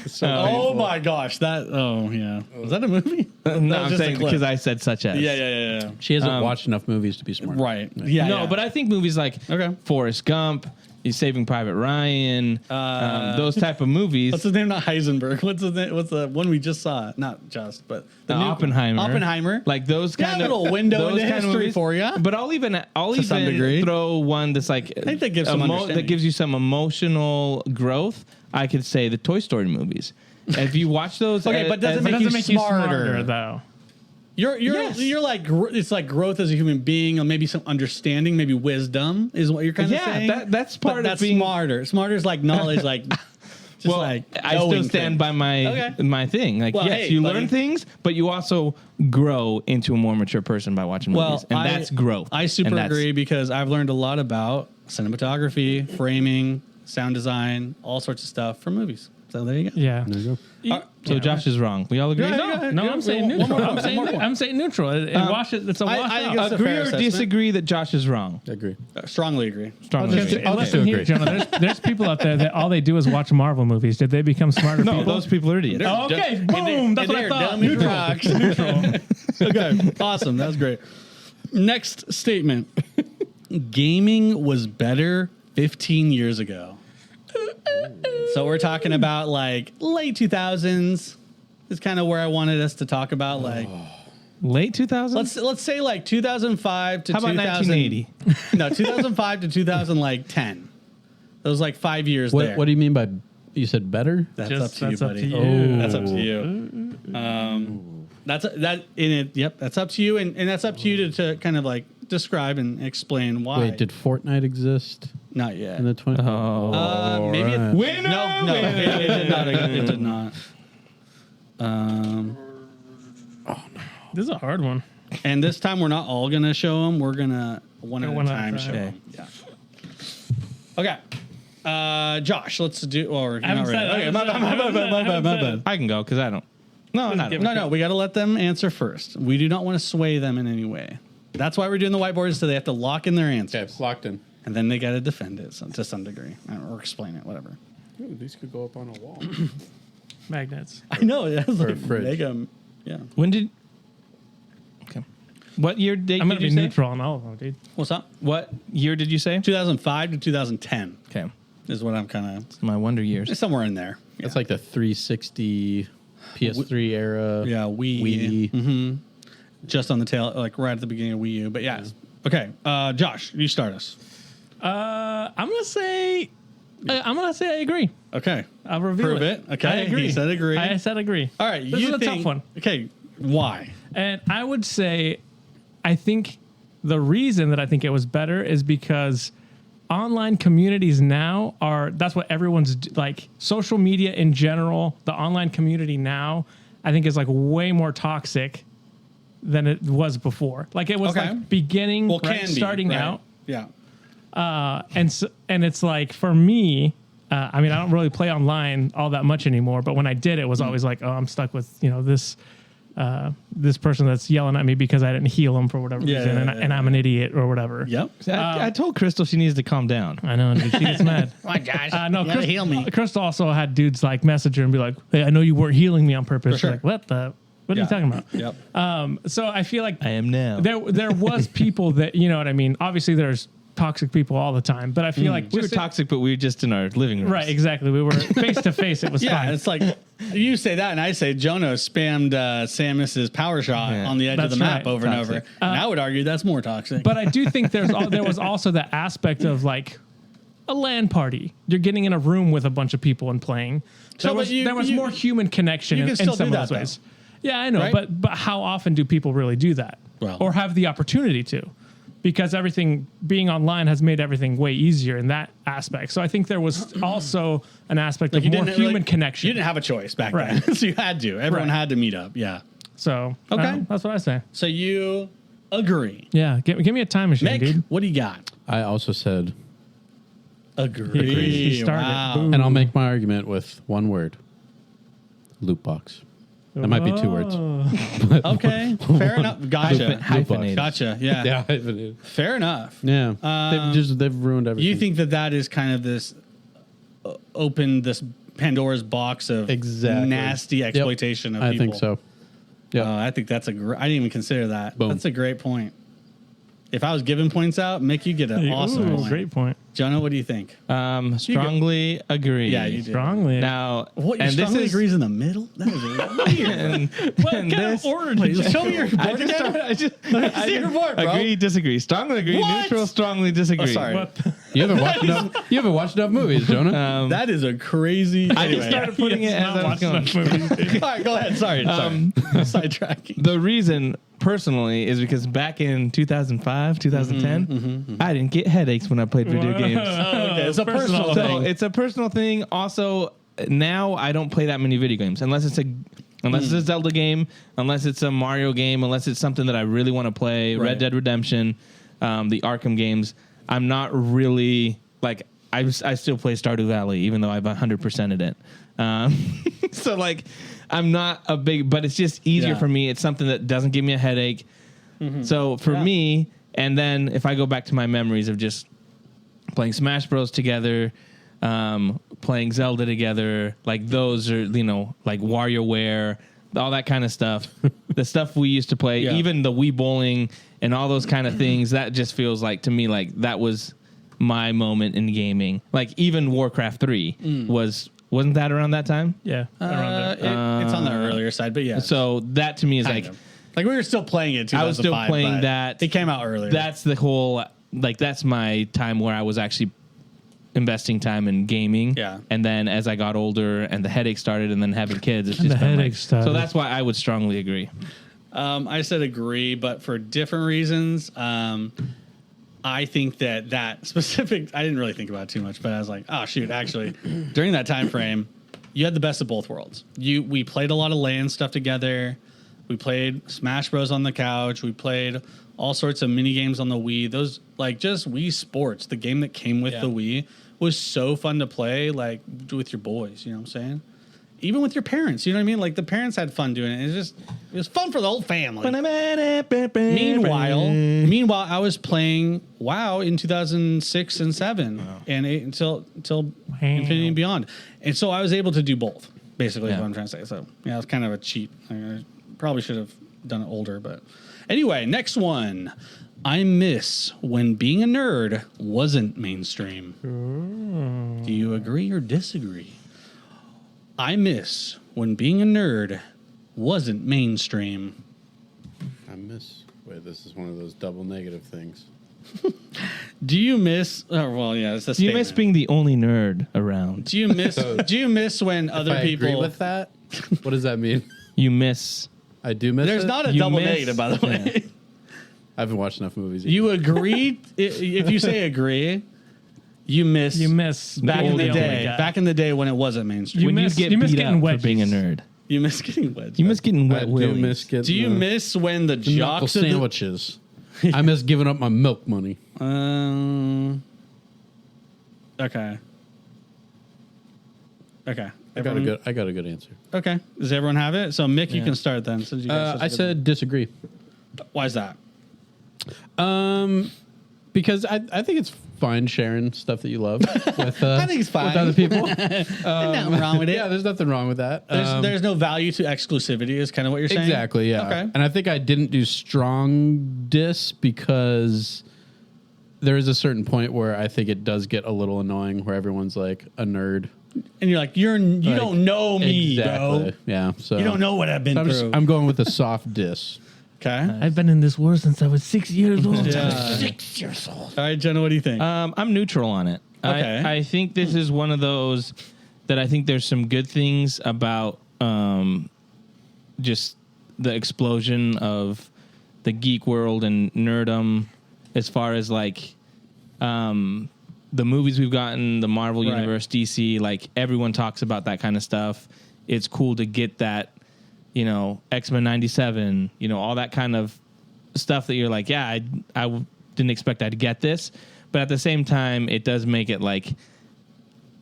It's so Oh painful. my gosh. Was that a movie? no, That was I'm just a saying clip. because I said such as. Yeah. She hasn't watched enough movies to be smart. Right. Yeah. No, but I think movies like Okay. Forrest Gump, Saving Private Ryan, those type of movies. What's his name? Not Heisenberg. What's his name? What's the one we just saw? Not just, but the new Oppenheimer. Oppenheimer. Like those Yeah, kind a of little window those into kind of history movies. for ya. But I'll even some degree. throw one that's like I think that gives some understanding. that gives you some emotional growth. I could say the Toy Story movies. If you watch those, Okay, but doesn't It make doesn't you make you smarter. smarter, though. You're like it's like growth as a human being, or maybe some understanding, maybe wisdom is what you're kind of saying. that's But part of that's being smarter. Smarter is like knowledge, like just well, like I still knowing stand things. by my Okay. my thing. Like, Well, yes, hey, you buddy. learn things, but you also grow into a more mature person by watching movies, and that's growth. I And super that's- agree because I've learned a lot about cinematography, framing, sound design, all sorts of stuff from movies. So there you go. Yeah. There you go. So Josh is wrong. We all agree. Yeah, No. yeah. No, I'm saying one neutral. more I'm point, saying one more point. I'm saying neutral. Wash it. It's a I wash think out. it's a Agree fair or assessment. disagree that Josh is wrong? I agree. Strongly agree. Strongly Because agree. I'll listen just here, agree. Jonah, there's people out there that all they do is watch Marvel movies. Did they become smarter No, people? those people are idiots. Oh, okay, boom. That's what I thought. Neutral. Okay, awesome. That was great. Next statement. Gaming was better 15 years ago. So we're talking about like late 2000s is kind of where I wanted us to talk about. Like Late 2000s? let's say like 2005 to How about 2000 1980? No, 2005 to 2010. Those like 5 years What, there. what do you mean by you said better? That's Just- up to you, that's up buddy. to you. That's up to you. That's that in it. Yep, that's up to you, and that's up to you to kind of like describe and explain why. Wait, did Fortnite exist Not yet. in the 20s? Maybe right. Winner! no, it did not. It did not. This is a hard one. And this time we're not all gonna show them. We're gonna one at a One at a time time. show Okay. them. Yeah. Okay. Josh, let's do. Or you're haven't not ready. said- Okay, I my haven't bad. said- My bad. I can go because I don't. No, not. give- No, we got to let them answer first. We do not want to sway them in any way. That's why we're doing the whiteboards, so they have to lock in their answers. Okay, locked in. And then they got to defend it to some degree or explain it, whatever. Ooh, these could go up on a wall. Magnets. I know. It has Or a like fridge. mega. Yeah. When did? Okay. What year date I'm did gonna you be say? neutral on all of them, dude. What's up? What year did you say? 2005 to 2010. Okay. is what I'm kind of. My wonder years. It's somewhere in there. Yeah. It's like the 360 PS3 era. Yeah, Wii. Mm-hmm. Just on the tail, like right at the beginning of Wii U. But yeah. Okay, Josh, you start us. I'm gonna say I agree. Okay, I'll reveal Prove it. Okay, I agree. He said agree. I said agree. All right, this is a tough one. Okay, why? And I would say, I think the reason that I think it was better is because online communities now that's what everyone's like. Social media in general, the online community now, I think is like way more toxic than it was before. Like it was like beginning, starting out. Yeah. And it's like for me, I mean, I don't really play online all that much anymore, but when I did, it was always like, oh, I'm stuck with, this person that's yelling at me because I didn't heal him for whatever reason, and I'm an idiot or whatever. Yep. I told Crystal she needs to calm down. I know, dude, she gets mad. Oh my gosh. No, you gotta heal me. Crystal also had dudes like message her and be like, hey, I know you weren't healing me on purpose. Sure. Like, what are you talking about? Yep. So I feel like I am now. There was people that, you know what I mean? Obviously there's toxic people all the time, but I feel like we were toxic, but we were just in our living room. Right, exactly. We were face to face. It was fine. It's like you say that, and I say Jonah spammed Samus's power shot on the edge of the map over and over. And I would argue that's more toxic. But I do think there was also the aspect of like a LAN party. You're getting in a room with a bunch of people and playing. There was more human connection in some of those ways. Though. Yeah, I know, right? but how often do people really do that, or have the opportunity to? Because being online has made everything way easier in that aspect. So I think there was also an aspect of more human connection. You didn't have a choice back then, so you had to. Everyone had to meet up. Yeah. So that's what I say. So you agree? Yeah. Give me a time machine, Mick, dude. what do you got? I also said agree. He started. Wow. And I'll make my argument with one word: loot box. That might be 2 words. Okay, fair enough. Gotcha. Hyphenated. Gotcha. Yeah. Yeah, hyphenated. Fair enough. Yeah, they've ruined everything. You think that is kind of this open this Pandora's box of nasty exploitation of people? I think so. Yeah, I think that's I didn't even consider that. Boom. That's a great point. If I was giving points out, Mick, you get an awesome point. Great point. Jonah, what do you think? Strongly agree. Yeah, you do. Strongly. Now, What, you strongly agrees in the middle? That is weird. What kind of order did you Show me your board again. I see your board, bro. agree, disagree. Strongly agree, What? neutral, strongly disagree. Oh, sorry. You haven't watched enough movies, Jonah. That is a crazy... I just started putting it as I was going. All right, go ahead. Sorry. Sidetracking. The reason, personally, is because back in 2005, 2010, I didn't get headaches when I played video games. Okay, it's a personal So thing. it's a personal thing. Also, now I don't play that many video games unless it's a Zelda game, unless it's a Mario game, unless it's something that I really want to play. Right. Red Dead Redemption, the Arkham games. I'm not really like I still play Stardew Valley even though I've 100%ed it. So like I'm not a big, but it's just easier for me. It's something that doesn't give me a headache. So for me, and then if I go back to my memories of just playing Smash Bros together, playing Zelda together, like those are, like WarioWare, all that kind of stuff. The stuff we used to play, even the Wii bowling and all those kind of things, that just feels like to me like that was my moment in gaming. Like even Warcraft 3 wasn't that around that time? Yeah. Around there. It's on the earlier side, but yeah. So that to me is Kind of. Like we were still playing it. I was still playing that. It came out earlier. That's the whole, like that's my time where I was actually investing time in gaming. Yeah. And then as I got older and the headache started and then having kids, it's And just the been headache started. So that's why I would strongly agree. I said agree, but for different reasons. I think that specific, I didn't really think about it too much, but I was like, oh shoot, actually, during that time frame, you had the best of both worlds. We played a lot of LAN stuff together. We played Smash Bros on the couch. We played all sorts of mini games on the Wii. Those like just Wii Sports, the game that came with the Wii, was so fun to play, like with your boys. You know what I'm saying? Even with your parents, you know what I mean? Like the parents had fun doing it. It was fun for the whole family. Meanwhile, I was playing WoW in 2006 and 7 and until Infinity and Beyond. And so I was able to do both, basically is what I'm trying to say. So yeah, it was kind of a cheat. I probably should have done it older, but anyway, next one. I miss when being a nerd wasn't mainstream. Do Do you agree or disagree? I miss when being a nerd wasn't mainstream. Wait, this is one of those double negative things. Do you miss? Oh, well, yeah, it's a Do you miss being the only nerd around? Do you miss? Do you miss when other people agree with that? What does that mean? You miss. I do miss. There's it? not a You double miss- negative, by the way. yeah. I haven't watched enough movies. You agree? If you say agree, you miss. back in the day. Back in the day when it wasn't mainstream. When miss- you get you miss beat getting up for being a wedgies. nerd. You miss getting wedged. You miss getting wet I do willies. miss getting. Do you miss when the the knuckle jocks of the, sandwiches? I miss giving up my milk money. Okay. Okay. I got a good answer. Okay. Does everyone have it? So Mick, you can start then. Since you guys I said disagree. why is that? Because I think it's fine sharing stuff that you love with. I think it's fine. with other people. There's nothing wrong with it. Yeah, there's nothing wrong with that. There's no value to exclusivity, is kind of what you're saying. Exactly. Yeah. Okay. And I think I didn't do strong diss because there is a certain point where I think it does get a little annoying, where everyone's like a nerd. And you're like, you don't know me, bro. Yeah. So You don't know what I've been through. I'm going with a soft diss. Okay. I've been in this war since I was 6 years old. Yeah. 6 years old. All right, Jenna, what do you think? I'm neutral on it. Okay. I think this is one of those that I think there's some good things about just the explosion of the geek world and nerdom as far as like the movies we've gotten, the Marvel Right. Universe, DC, like everyone talks about that kind of stuff. It's cool to get that, X-Men 97, all that kind of stuff that you're like, yeah, I didn't expect I'd get this. But at the same time, it does make it like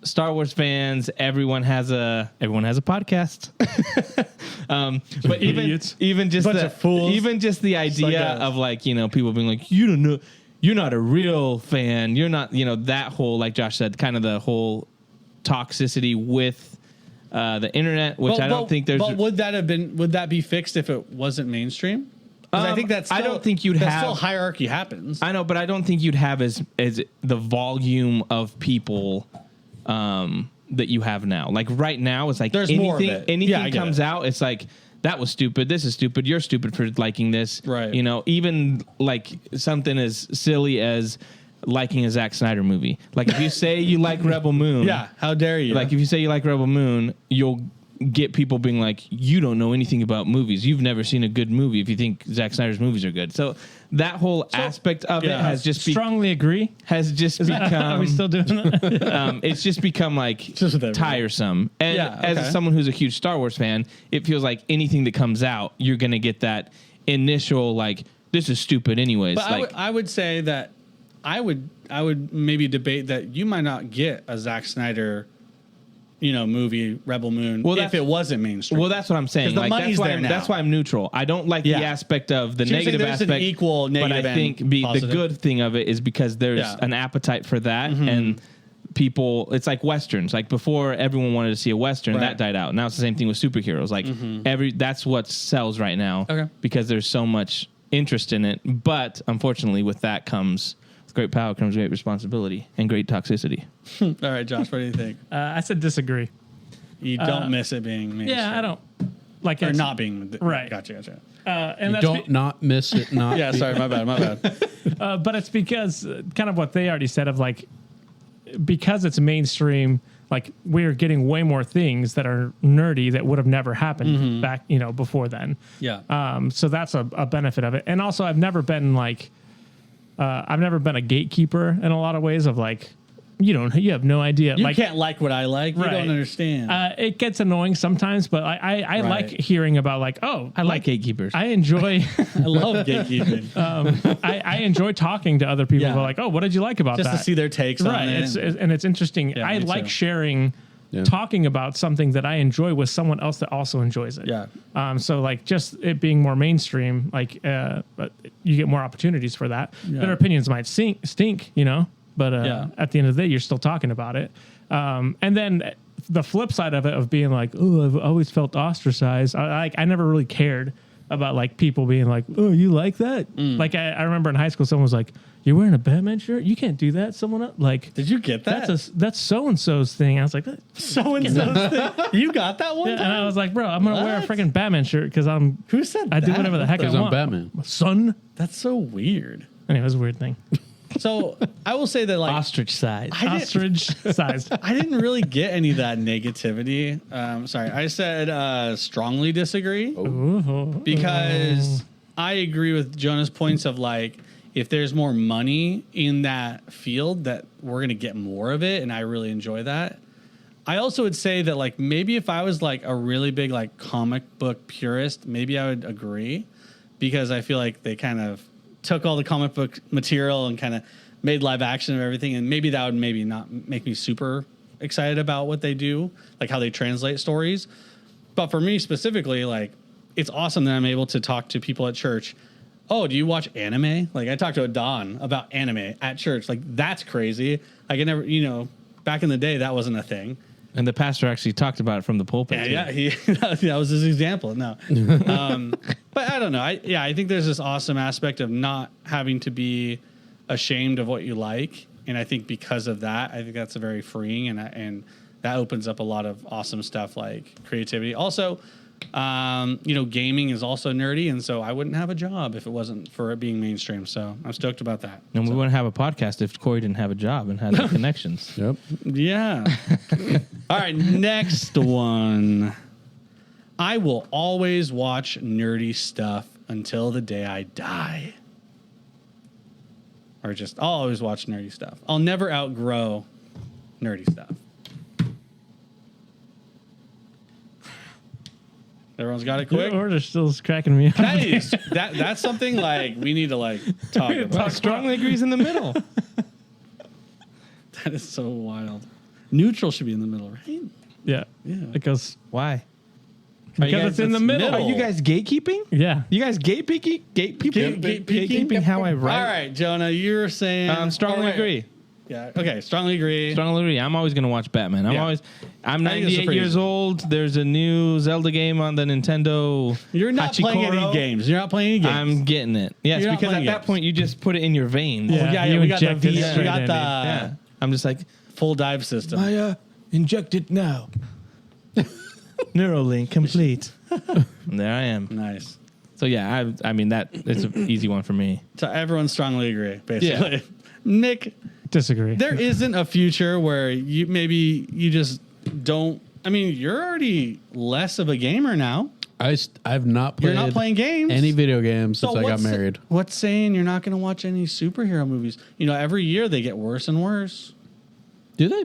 Star Wars fans, everyone has a podcast. But even just Bunch of fools. even just the idea us. of like, people being like, you don't know, you're not a real fan. You're not, that whole, like Josh said, kind of the whole toxicity with the internet, which I don't think there's. But would that be fixed if it wasn't mainstream? 'Cause I think that's. I don't think you'd have still hierarchy happens. I know, but I don't think you'd have as the volume of people that you have now. Like right now, it's like There's anything, more of it. anything Yeah, I get comes it. out, it's like that was stupid. This is stupid. You're stupid for liking this. Right. Even like something as silly as liking a Zack Snyder movie. Like if you say you like Rebel Moon, Yeah, how dare you? like if you say you like Rebel Moon, you'll get people being like, you don't know anything about movies. You've never seen a good movie if you think Zack Snyder's movies are good. So that whole aspect of it yeah. has just Strongly agree. has just become. Are we still doing that? It's just become like Just with everyone. tiresome. And Yeah, as okay. someone who's a huge Star Wars fan, it feels like anything that comes out, you're gonna get that initial like, this is stupid anyways. But like I would say that I would maybe debate that you might not get a Zack Snyder, movie Rebel Moon if it wasn't mainstream. well, that's what I'm saying. 'Cause the Like, money's there now. that's why I'm neutral. I don't like Yeah. the aspect of the So you're saying negative there's an aspect. equal but negative I think and the positive. good thing of it is because there's Yeah. an appetite for that and people. It's like westerns. Like before, everyone wanted to see a western Right. that died out. Now it's the same thing with superheroes. Like that's what sells right now. Okay. Because there's so much interest in it. But unfortunately, with that comes great power, comes great responsibility and great toxicity. All right, Josh, what do you think? I said disagree. You don't miss it being mainstream. Yeah, I don't like Or it's- not being Right. Gotcha. And that's Don't not miss it. Not Yeah, sorry, my bad. but it's because kind of what they already said of like because it's mainstream, like we're getting way more things that are nerdy that would have never happened back, before then. Yeah. So that's a benefit of it. And also, I've never been a gatekeeper in a lot of ways of like, you have no idea. You like, can't like what I like. You Right. don't understand. it gets annoying sometimes, but I like hearing about like, oh, I like gatekeepers. I enjoy, I love gatekeeping. I enjoy talking to other people Yeah. about like, oh, what did you like about Just that? to see their takes on Right. it. And it's interesting. Yeah, I me like too. sharing, Yeah. talking about something that I enjoy with someone else that also enjoys it. Yeah. So like just it being more mainstream, like but you get more opportunities for that. Yeah. Their opinions might stink, but Yeah. at the end of the day, you're still talking about it. And then the flip side of it of being like, oh, I've always felt ostracized. I never really cared about like people being like, "Oh, you like that?" Like I remember in high school, someone was like, "You're wearing a Batman shirt? You can't do that." Someone else, like, did you get that? That's so and so's thing. I was like, so and so's thing. You got that one? Yeah, and I was like, bro, I'm gonna wear a freaking Batman shirt because I'm. Who said I that? do whatever the heck I Because I'm want. Batman. Son. That's so weird. Anyway, it was a weird thing. So I will say that like Ostrich size. Ostrich sized. I didn't really get any of that negativity. Sorry, I said strongly disagree because I agree with Jonah's points of like if there's more money in that field that we're gonna get more of it, and I really enjoy that. I also would say that like maybe if I was like a really big like comic book purist, maybe I would agree because I feel like they kind of took all the comic book material and kind of made live action of everything, and maybe that would maybe not make me super excited about what they do, like how they translate stories. But for me specifically, like it's awesome that I'm able to talk to people at church. Oh, do you watch anime? Like I talked to a Don about anime at church. Like that's crazy. I can never, back in the day that wasn't a thing. And the pastor actually talked about it from the pulpit. Yeah, that was his example. No, but I don't know. I think there's this awesome aspect of not having to be ashamed of what you like, and I think because of that, I think that's a very freeing, and that opens up a lot of awesome stuff like creativity. Also, gaming is also nerdy, and so I wouldn't have a job if it wasn't for it being mainstream. So I'm stoked about that. And we wouldn't have a podcast if Corey didn't have a job and had the connections. Yep. Yeah. All right, next one. I will always watch nerdy stuff until the day I die. Or just, I'll always watch nerdy stuff. I'll never outgrow nerdy stuff. Everyone's got it quick? Your order still is cracking me up. Nice. That's something like we need to like talk about. Strongly agrees in the middle. That is so wild. Neutral should be in the middle, right? Yeah. Because Why? because it's in the middle. Are you guys gatekeeping? Yeah. You guys gatekeeping? Gatekeeping how I write? All right, Jonah, you're saying Strongly agree. Yeah. Okay. Strongly agree. Strongly agree. I'm always going to watch Batman. I'm Yeah. I'm I think it's 98 pretty years easy. old. There's a new Zelda game on the Nintendo. You're not playing any Hachikoro. games. You're not playing any games. I'm getting it. Yes, You're not because at playing that games. point you just put it in your veins. Yeah. we got the inject it V. straight We got in, the Yeah. I'm just like, full dive system. inject it now. Neuralink complete. And there I am. Nice. So yeah, I mean that it's an easy one for me. So everyone strongly agree, basically. Nick, Disagree. there isn't a future where you just don't. I mean, you're already less of a gamer now. I've not played. You're not playing games. any video games since I got what's- married. What's saying you're not going to watch any superhero movies? Every year they get worse and worse. Do they?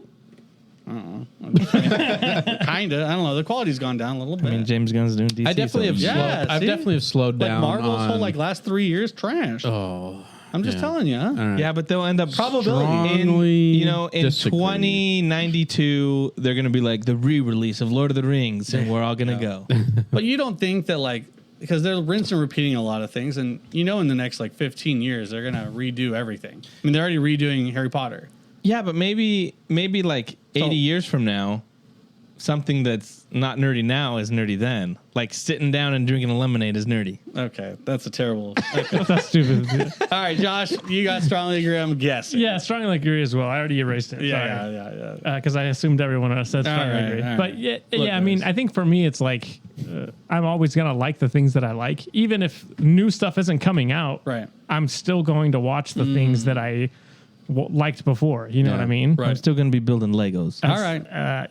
Kinda. I don't know. The quality's gone down a little bit. I mean, James Gunn's doing DC. I definitely have. Yeah, I've see? definitely have slowed like down. Marvel's on, whole last 3 years trash. Oh, I'm just telling you. all right. Yeah, but they'll end up Strongly in disagree. 2092 they're going to be like the re-release of Lord of the Rings, and we're all going to go. But you don't think that because they're rinsing and repeating a lot of things, and in the next 15 years they're gonna redo everything. I mean, they're already redoing Harry Potter. Yeah, but maybe 80 years from now, something that's not nerdy now is nerdy then. Like sitting down and drinking a lemonade is nerdy. Okay, that's a terrible. That's stupid. All right, Josh, you got strongly agree. I'm guessing. Yeah, strongly agree as well. I already erased it. Yeah. Because I assumed everyone else said strongly right, agree. all right. But yeah, Look, I mean, guys. I think for me, it's like I'm always gonna like the things that I like, even if new stuff isn't coming out. Right. I'm still going to watch the things that I liked before. You know what I mean? Right. I'm still going to be building Legos. All right.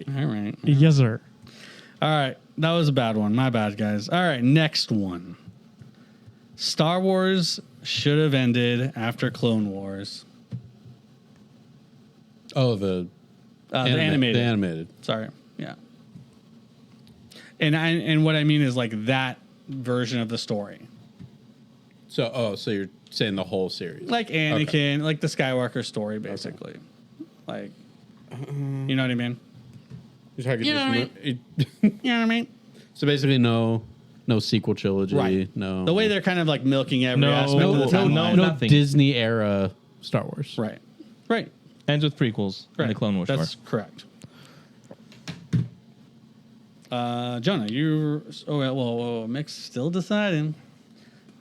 All right. Yes, sir. All right. That was a bad one. My bad, guys. All right. Next one. Star Wars should have ended after Clone Wars. Oh, the animated. The animated. Sorry. Yeah. And what I mean is that version of the story. So you're saying the whole series? Like Anakin, like the Skywalker story, basically. You know what I mean? You're talking You know what I mean? You know what I mean? So basically, no sequel trilogy. Right. No. The way they're kind of milking every No, aspect of the timeline. no. nothing. Disney era Star Wars. Right. Right. Ends with prequels Right. and the Clone Wars That's story. correct. Jonah, you're. Oh, whoa. Mick's still deciding.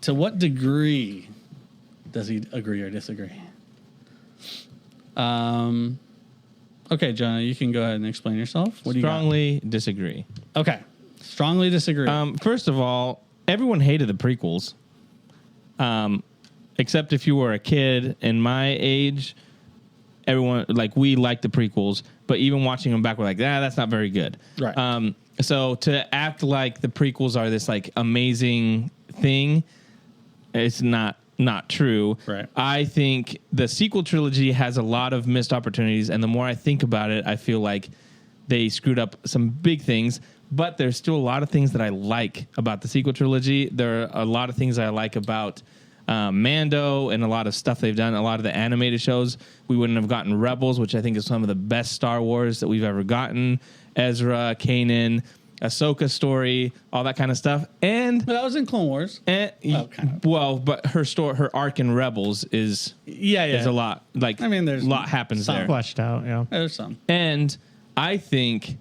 To what degree does he agree or disagree? Okay, Jonah, you can go ahead and explain yourself. What Strongly disagree. Okay. Strongly disagree. First of all, everyone hated the prequels. Except if you were a kid in my age, everyone, like, we liked the prequels, but even watching them back, we're like, that's not very good. Right. So to act like the prequels are this, like, amazing thing, it's not true. Right. I think the sequel trilogy has a lot of missed opportunities, and the more I think about it, I feel like they screwed up some big things, but there's still a lot of things that I like about the sequel trilogy. There are a lot of things I like about Mando and a lot of stuff they've done. A lot of the animated shows, we wouldn't have gotten Rebels, which I think is some of the best Star Wars that we've ever gotten. Ezra, Kanan, Ahsoka story, all that kind of stuff. And but that was in Clone Wars. Well, but her arc in Rebels is a lot. Like, I mean, there's a lot happens there. Fleshed out, yeah. There's some. And I think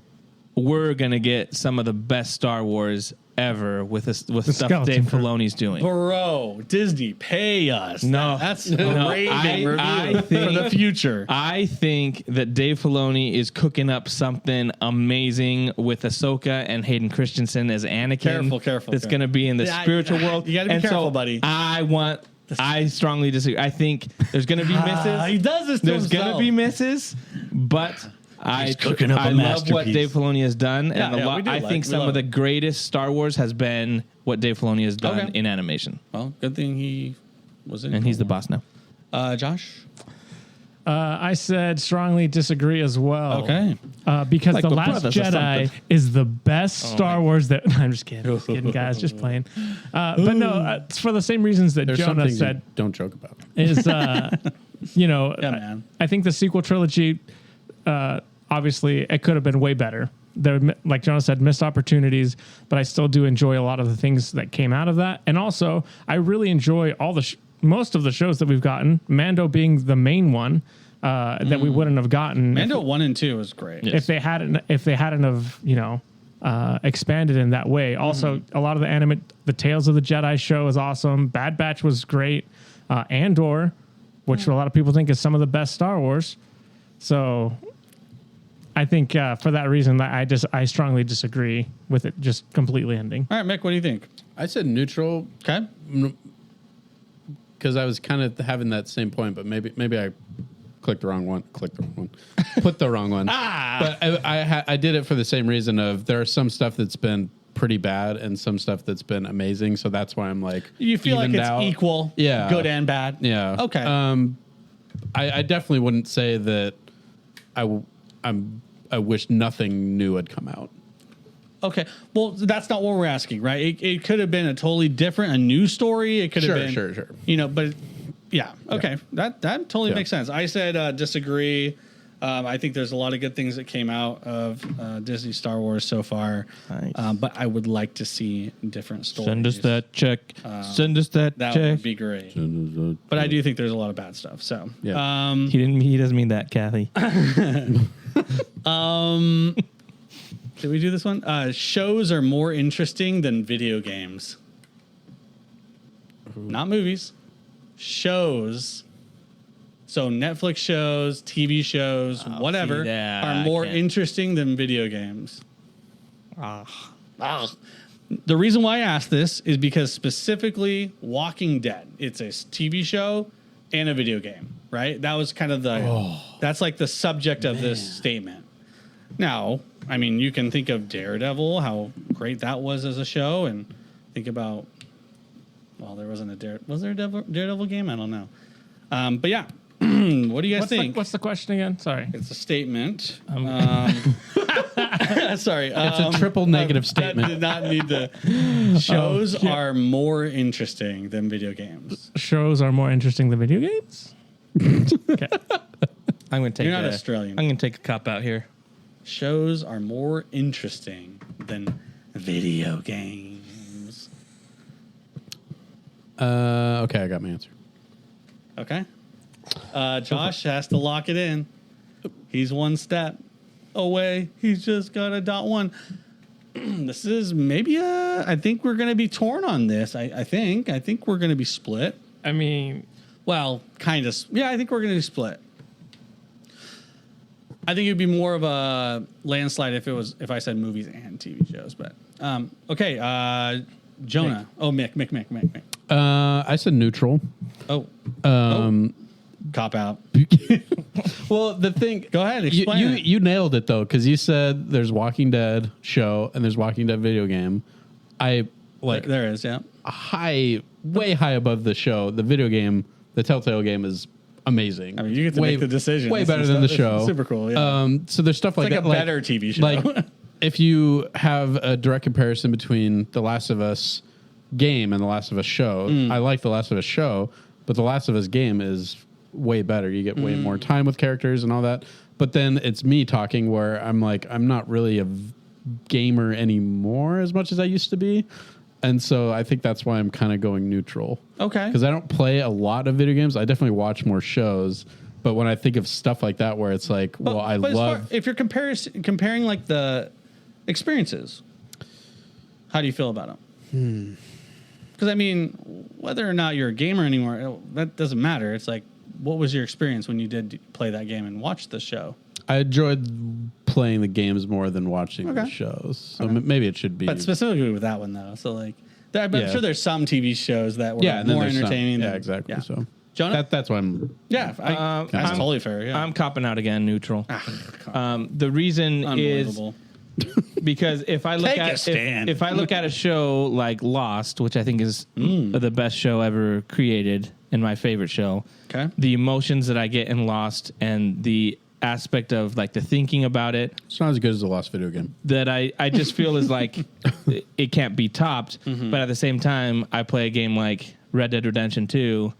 we're gonna get some of the best Star Wars ever with stuff Dave Filoni's doing. Bro, Disney, pay us. No, that's a great review I think, for the future. I think that Dave Filoni is cooking up something amazing with Ahsoka and Hayden Christensen as Anakin. Careful. That's going to be in the spiritual world. You got to be careful, buddy. I strongly disagree. I think there's going to be misses. He does this to There's going to himself. be misses, but I love masterpiece. what Dave Filoni has done, and I think some of it. the greatest Star Wars has been what Dave Filoni has done in animation. Well, good thing he was in. And he's the boss now. Josh? I said strongly disagree as well. Okay. Because Like The we're Last brothers or Jedi something. is the best Star Wars that... I'm just kidding, guys. Just playing. But no, it's for the same reasons that There's some Jonah things said. you don't joke about. Is, man. I think the sequel trilogy, obviously, it could have been way better. There, like Jonah said, missed opportunities, but I still do enjoy a lot of the things that came out of that. And also, I really enjoy all the most of the shows that we've gotten, Mando being the main one that we wouldn't have gotten. Mando 1 and 2 was great. If they hadn't have, expanded in that way. Also, a lot of the Tales of the Jedi show is awesome. Bad Batch was great. Andor, which a lot of people think is some of the best Star Wars. So I think for that reason, I strongly disagree with it just completely ending. All right, Mick, what do you think? I said neutral. Okay. Because I was kind of having that same point, but maybe I clicked the wrong one. Put the wrong one. But I did it for the same reason of there are some stuff that's been pretty bad and some stuff that's been amazing. So that's why I'm like, you feel like it's equal, good and bad. Yeah. Okay. I definitely wouldn't say that I wish nothing new had come out. Okay. Well, that's not what we're asking, right? It could have been a totally different, a new story. It could have been, sure. But yeah. Okay. Yeah. That totally makes sense. I said disagree. I think there's a lot of good things that came out of Disney Star Wars so far. Nice. But I would like to see different stories. Send us that check. Send us that check. That would be great. But I do think there's a lot of bad stuff. So yeah. He doesn't mean that, Kathy. Did we do this one? Shows are more interesting than video games. Not movies. Shows. So Netflix shows, TV shows, whatever, are more interesting than video games. The reason why I asked this is because specifically Walking Dead. It's a TV show and a video game, right? That was kind of that's like the subject of this statement. Now, I mean, you can think of Daredevil, how great that was as a show, and think about, well, there wasn't was there a Daredevil game? I don't know. But yeah, what do you guys think? What's the question again? Sorry. It's a statement. Sorry. It's a triple negative statement. That did not need the... Shows are more interesting than video games. Shows are more interesting than video games? Okay. I'm going to take You're not Australian. I'm going to take a cop out here. Shows are more interesting than video games. Okay, I got my answer. Okay. Josh has to lock it in. He's one step away. He's just got a .1. This is maybe I think we're going to be torn on this. I think we're going to be split. I mean, well, kind of. Yeah, I think we're going to be split. I think it'd be more of a landslide if I said movies and TV shows. But okay, Jonah. Mick. Oh, Mick. I said neutral. Oh, cop out. Well, the thing. Go ahead. Explain. You nailed it though, because you said there's Walking Dead show and there's Walking Dead video game. I like there is, yeah, way high above the show. The video game, the Telltale game, is amazing. I mean, you get to make the decision. Way better than the show. It's super cool. Yeah. So there's stuff like that. Like a better TV show. Like if you have a direct comparison between The Last of Us game and The Last of Us show, I like The Last of Us show, but The Last of Us game is way better. You get way more time with characters and all that. But then it's me talking where I'm like, I'm not really a gamer anymore as much as I used to be. And so I think that's why I'm kind of going neutral. Okay. Because I don't play a lot of video games. I definitely watch more shows. But when I think of stuff like that where it's like, well, I love... if you're comparing like the experiences, how do you feel about them? Because, I mean, whether or not you're a gamer anymore, that doesn't matter. It's like, what was your experience when you did play that game and watch the show? I enjoyed playing the games more than watching the shows. So maybe it should be. But specifically with that one, though. So, like, I'm sure there's some TV shows that were more entertaining. Yeah, exactly. Yeah. So, Jonah? That's why I'm... Yeah, that's totally fair. Yeah. I'm copping out again, neutral. The reason is because if I look if I look at a show like Lost, which I think is the best show ever created and my favorite show, the emotions that I get in Lost and the aspect of like the thinking about it, it's not as good as the Lost video game, that I just feel is like it can't be topped. But at the same time, I play a game like Red Dead Redemption 2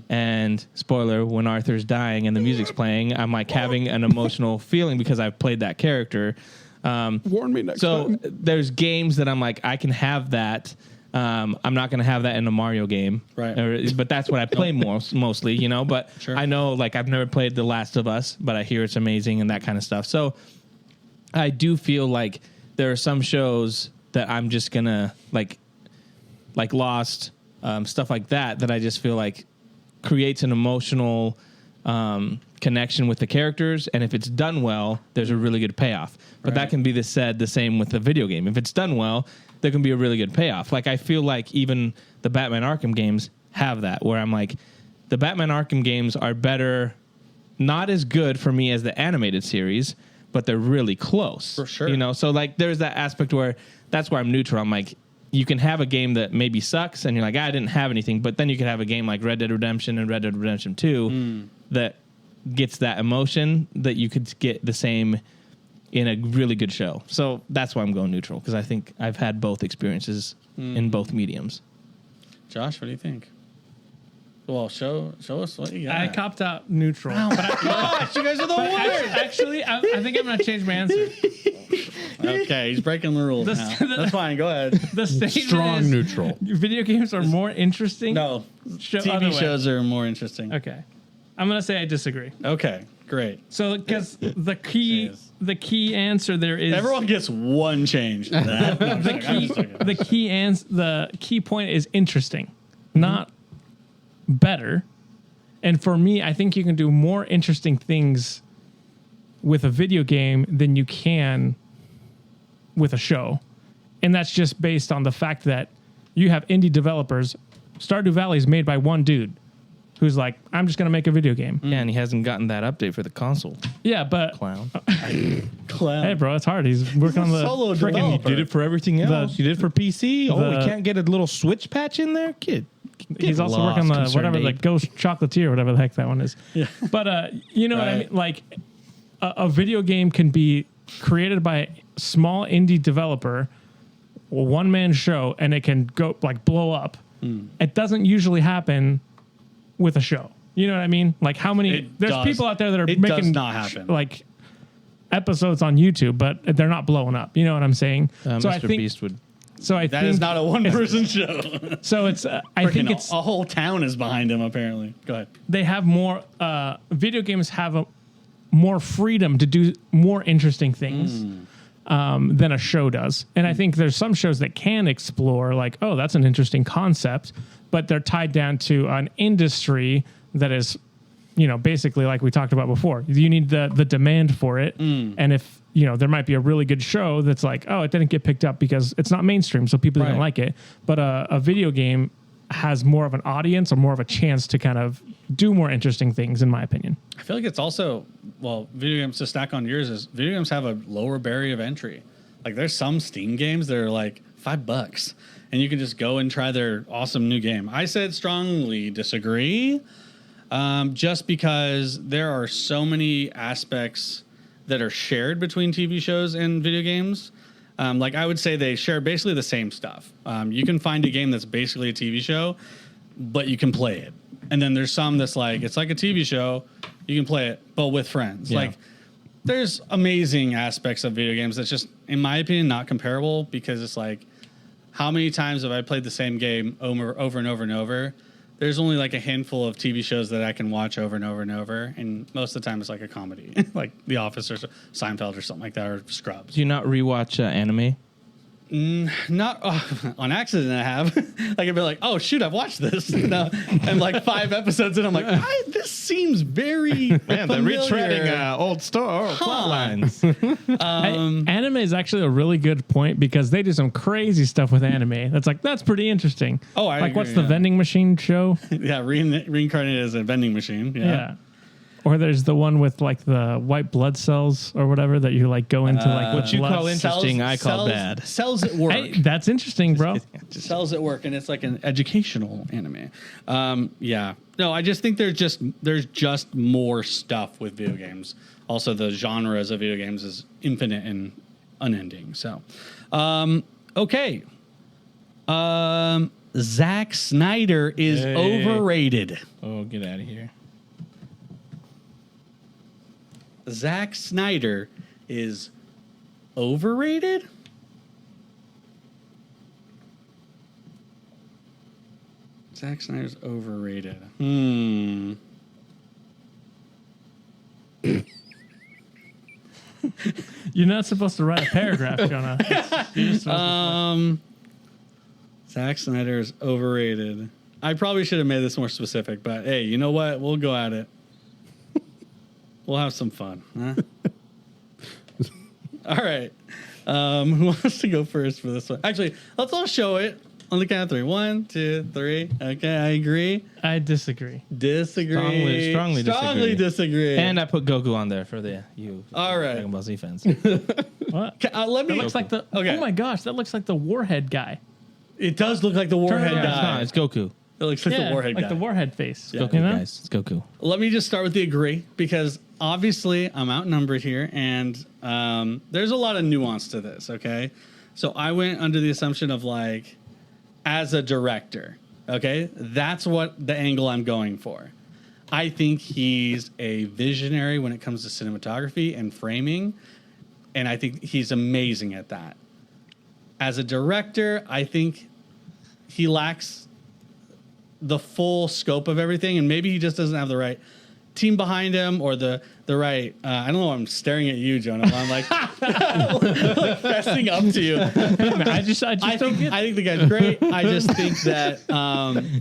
and spoiler, when Arthur's dying and the music's playing, I'm like having an emotional feeling because I've played that character. Warn me next time. So there's games that I'm like, I can have that. I'm not going to have that in a Mario game, right? But that's what I play mostly, you know. But I know, like, I've never played The Last of Us, but I hear it's amazing and that kind of stuff. So I do feel like there are some shows that I'm just gonna like Lost, stuff like that I just feel like creates an emotional connection with the characters, and if it's done well, there's a really good payoff. But that can be the same with the video game. If it's done well, there can be a really good payoff. Like, I feel like even the Batman Arkham games have that, where I'm like, the Batman Arkham games are better, not as good for me as the animated series, but they're really close. For sure. You know, so like there's that aspect where that's where I'm neutral. I'm like, you can have a game that maybe sucks and you're like, I didn't have anything, but then you can have a game like Red Dead Redemption and Red Dead Redemption 2 that gets that emotion that you could get the same in a really good show. So that's why I'm going neutral, because I think I've had both experiences in both mediums. Josh, what do you think? Well, show us what you got. I copped out neutral. Oh, but gosh, you guys are the worst. Actually, I think I'm going to change my answer. Okay, he's breaking the rules now. That's fine. Go ahead. The Strong is, neutral. Video games are more interesting. No, TV shows are more interesting. Okay, I'm going to say I disagree. Okay, great. So, because the key answer there is everyone gets one change. The key point is interesting, not better. And for me, I think you can do more interesting things with a video game than you can with a show. And that's just based on the fact that you have indie developers. Stardew Valley is made by one dude who's like, I'm just going to make a video game. Yeah, and he hasn't gotten that update for the console. Yeah, but... Clown. Hey, bro, it's hard. He's working on the... Solo Freaking, developer. you did it for everything else. You did it for PC. We can't get a little Switch patch in there? Kid. He's also working on the whatever the Ghost Chocolatier, whatever the heck that one is. Yeah. But you know what I mean? Like a video game can be created by a small indie developer, a one-man show, and it can go like blow up. It doesn't usually happen with a show. You know what I mean? Like how many? There's people out there that are making does not happen. Like episodes on YouTube, but they're not blowing up. You know what I'm saying? So Mr. Beast would. So I that think is not a one-person show. So it's I think it's a whole town is behind him. Apparently, go ahead. They have more. Video games have more freedom to do more interesting things. than a show does. And I think there's some shows that can explore like, oh, that's an interesting concept, but they're tied down to an industry that is, basically like we talked about before. You need the demand for it. And if, there might be a really good show that's like, oh, it didn't get picked up because it's not mainstream, so people didn't like it. But a video game has more of an audience or more of a chance to kind of do more interesting things, in my opinion. I feel like it's also, video games, to stack on yours, is video games have a lower barrier of entry. Like there's some Steam games that are like $5 and you can just go and try their awesome new game. I said strongly disagree, just because there are so many aspects that are shared between TV shows and video games. Like I would say they share basically the same stuff. You can find a game that's basically a TV show, but you can play it. And then there's some that's like, it's like a TV show, you can play it, but with friends. Yeah. Like there's amazing aspects of video games that's just, in my opinion, not comparable, because it's like, how many times have I played the same game over and over and over? There's only like a handful of TV shows that I can watch over and over and over. And most of the time it's like a comedy, like The Office or Seinfeld or something like that, or Scrubs. Do you not rewatch anime? Not on accident. I have. Like I'd be like, oh shoot, I've watched this. And like 5 episodes in, I'm like, this seems very man. They're retreading old plot lines. Anime is actually a really good point, because they do some crazy stuff with anime. That's pretty interesting. Oh, I agree, what's the vending machine show? Yeah, reincarnated as a vending machine. Yeah. Or there's the one with like the white blood cells or whatever that you like go into like what you call interesting, I call bad. Cells at work. Hey, that's interesting, bro. Cells at work, and it's like an educational anime. Yeah. No, I just think there's just more stuff with video games. Also, the genres of video games is infinite and unending. So, okay. Zack Snyder is overrated. Oh, get out of here. Zack Snyder is overrated? Zack Snyder's overrated. You're not supposed to write a paragraph, Jonah. Zack Snyder is overrated. I probably should have made this more specific, but hey, you know what? We'll go at it. We'll have some fun. Huh? All right. Who wants to go first for this one? Actually, let's all show it on the count of 3. 1, 2, 3. Okay, I agree. I disagree. Strongly disagree. And I put Goku on there for you. All right. Dragon Ball Z fans. What? Let me. That looks like the. Okay. Oh my gosh, that looks like the Warhead guy. It does look like the Warhead guy. It's Goku. It looks like the Warhead guy. Like the Warhead face. Goku, guys. It's Goku. Let me just start with the agree, because obviously I'm outnumbered here, and there's a lot of nuance to this, okay? So I went under the assumption of like, as a director, okay? That's what the angle I'm going for. I think he's a visionary when it comes to cinematography and framing, and I think he's amazing at that. As a director, I think he lacks the full scope of everything, and maybe he just doesn't have the right team behind him, or the right I don't know, I'm staring at you, Jonah. I'm like, like fessing up to you. I think the guy's great. I just think that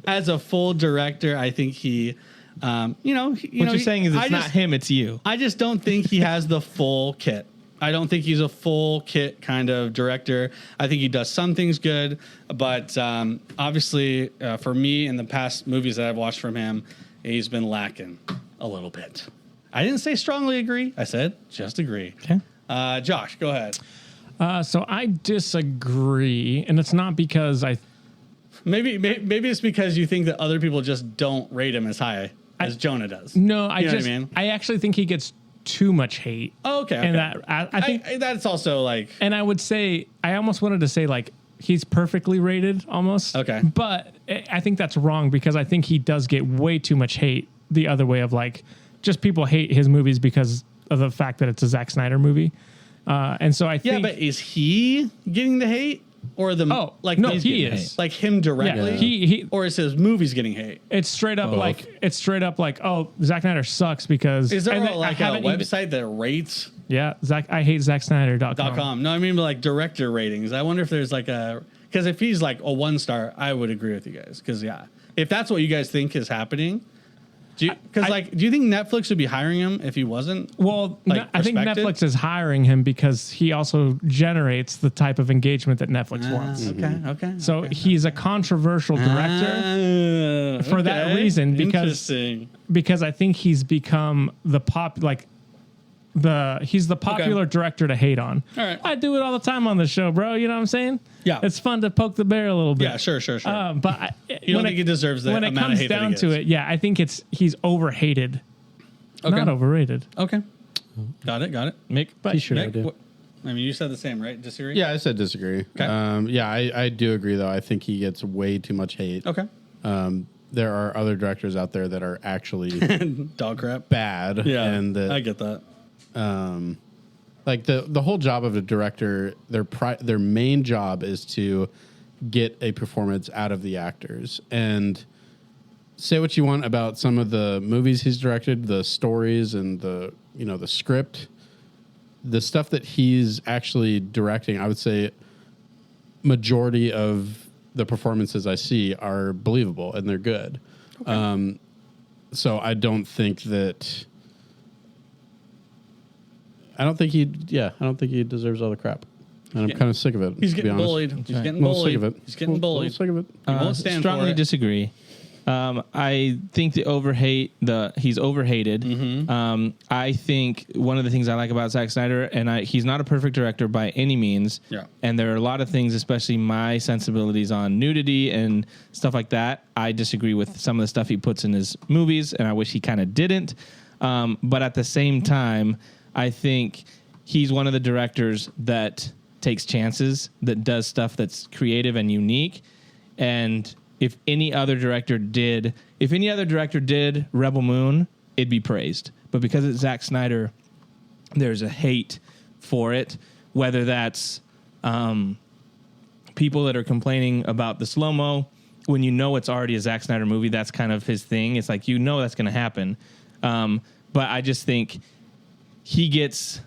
as a full director, I think he what you're saying is it's not him, it's you. I just don't think he has the full kit. I don't think he's a full kit kind of director. I think he does some things good, but obviously for me, in the past movies that I've watched from him, he's been lacking a little bit. I didn't say strongly agree. I said just agree. Okay. Josh, go ahead. So I disagree, and it's not because maybe it's because you think that other people just don't rate him as high as Jonah does. No, I actually think he gets too much hate. Oh, okay. And that I think that's also like. And I would say I almost wanted to say like he's perfectly rated almost. Okay. But I think that's wrong, because I think he does get way too much hate the other way of like just people hate his movies because of the fact that it's a Zack Snyder movie. And so I think. Yeah, but is he getting the hate? Or the he is like him directly. Yeah. He or is his movies getting hate? It's straight up like oh, Zack Snyder sucks because is there a website that rates Yeah, I hate ZackSnyder.com. No, I mean like director ratings. I wonder if there's like because if he's like a 1-star, I would agree with you guys. Because if that's what you guys think is happening, do you think Netflix would be hiring him if he wasn't? Well, I think Netflix is hiring him because he also generates the type of engagement that Netflix wants. Okay. So he's a controversial director for that reason because I think he's become he's the popular director to hate on. All right. I do it all the time on the show, bro. You know what I'm saying? Yeah. It's fun to poke the bear a little bit. Yeah, sure. But you don't think he deserves that when it amount comes of hate down that he to gets? it, yeah, I think he's overhated. Okay. Not overrated. Okay. Got it. Mick? T-shirt Nick, idea. I mean, you said the same, right? Disagree? Yeah, I said disagree. Okay. Yeah, I do agree, though. I think he gets way too much hate. Okay. There are other directors out there that are actually Dog crap. bad. Yeah, and I get that. Like the whole job of a director, their main job is to get a performance out of the actors. And say what you want about some of the movies he's directed, the stories and the script, the stuff that he's actually directing, I would say majority of the performances I see are believable and they're good. Okay. So I don't think he deserves all the crap. And I'm kind of sick of it. He's getting bullied. He's getting bullied. Sick of it. He's getting bullied. Sick of it. He won't stand strongly for it. disagree. I think he's overhated. Mm-hmm. I think one of the things I like about Zack Snyder, and he's not a perfect director by any means. Yeah. And there are a lot of things, especially my sensibilities on nudity and stuff like that. I disagree with some of the stuff he puts in his movies, and I wish he kind of didn't. But at the same time, I think he's one of the directors that takes chances, that does stuff that's creative and unique. And if any other director did Rebel Moon, it'd be praised. But because it's Zack Snyder, there's a hate for it, whether that's people that are complaining about the slow-mo when you know it's already a Zack Snyder movie. That's kind of his thing. It's like, that's going to happen. But I just think he gets,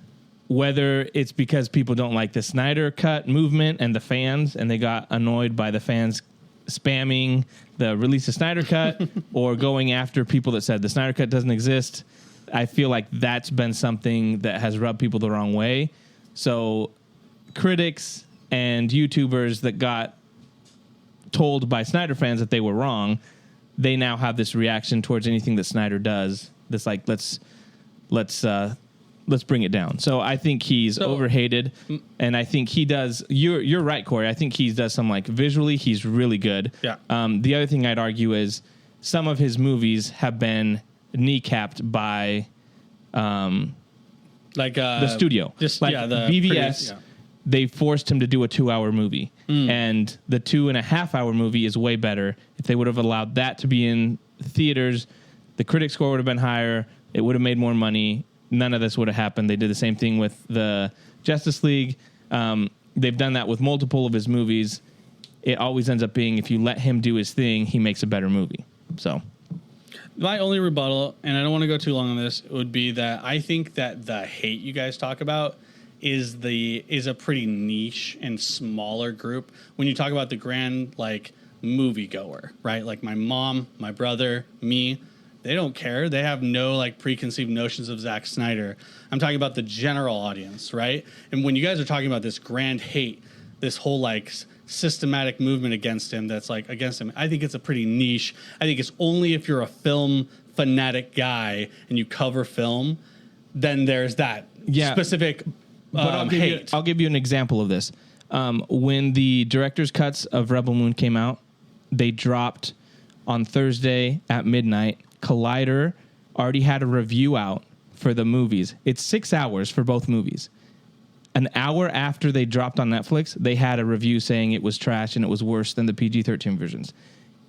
whether it's because people don't like the Snyder Cut movement and the fans, and they got annoyed by the fans spamming the release of Snyder Cut or going after people that said the Snyder Cut doesn't exist. I feel like that's been something that has rubbed people the wrong way. So critics and YouTubers that got told by Snyder fans that they were wrong, they now have this reaction towards anything that Snyder does that's like, let's bring it down. So I think he's overhated, and I think he does. You're right, Corey. I think he does some, like, visually, he's really good. Yeah. The other thing I'd argue is some of his movies have been kneecapped by the studio. The BVS. They forced him to do a 2-hour movie, and the 2.5-hour movie is way better. If they would have allowed that to be in theaters, the critic score would have been higher. It would have made more money. None of this would have happened. They did the same thing with the Justice League. They've done that with multiple of his movies. It always ends up being, if you let him do his thing, he makes a better movie. So my only rebuttal, and I don't want to go too long on this, would be that I think that the hate you guys talk about is a pretty niche and smaller group. When you talk about the grand, like, moviegoer, right? Like my mom, my brother, me, they don't care. They have no, like, preconceived notions of Zack Snyder. I'm talking about the general audience, right? And when you guys are talking about this grand hate, this whole, like, systematic movement against him that's, like, against him, I think it's a pretty niche. I think it's only if you're a film fanatic guy and you cover film, then there's that specific hate. I'll give you an example of this. When the director's cuts of Rebel Moon came out, they dropped on Thursday at midnight. Collider already had a review out for the movies. It's 6 hours for both movies. An hour after they dropped on Netflix, they had a review saying it was trash and it was worse than the PG-13 versions.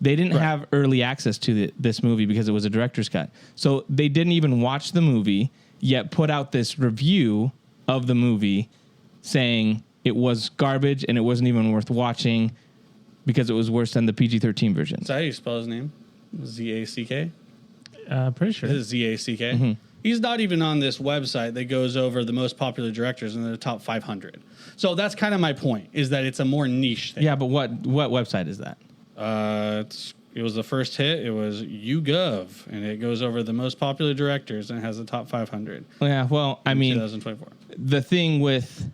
They didn't have early access to this movie because it was a director's cut. So they didn't even watch the movie, yet put out this review of the movie saying it was garbage and it wasn't even worth watching because it was worse than the PG-13 version. Is that how you spell his name? Z-A-C-K? Pretty sure. This is Z-A-C-K? Mm-hmm. He's not even on this website that goes over the most popular directors in the top 500. So that's kind of my point, is that it's a more niche thing. Yeah, but what website is that? It was the first hit. It was YouGov, and it goes over the most popular directors and has the top 500. Yeah, well, I mean, 2024. The thing with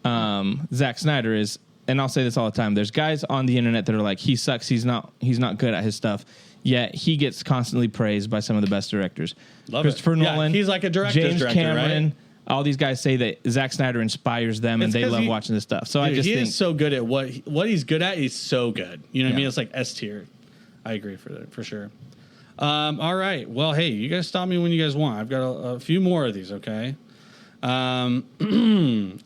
Zack Snyder is, and I'll say this all the time, there's guys on the internet that are like, he sucks, he's not good at his stuff, yet he gets constantly praised by some of the best directors. Christopher Nolan, he's like a director's director, Cameron, right? all these guys say that Zack Snyder inspires them and they love watching this stuff. So dude, I just think is so good at what he's good at. He's so good. You know what I mean? It's like S tier. I agree for sure. All right. Well, hey, you guys stop me when you guys want. I've got a few more of these. Okay.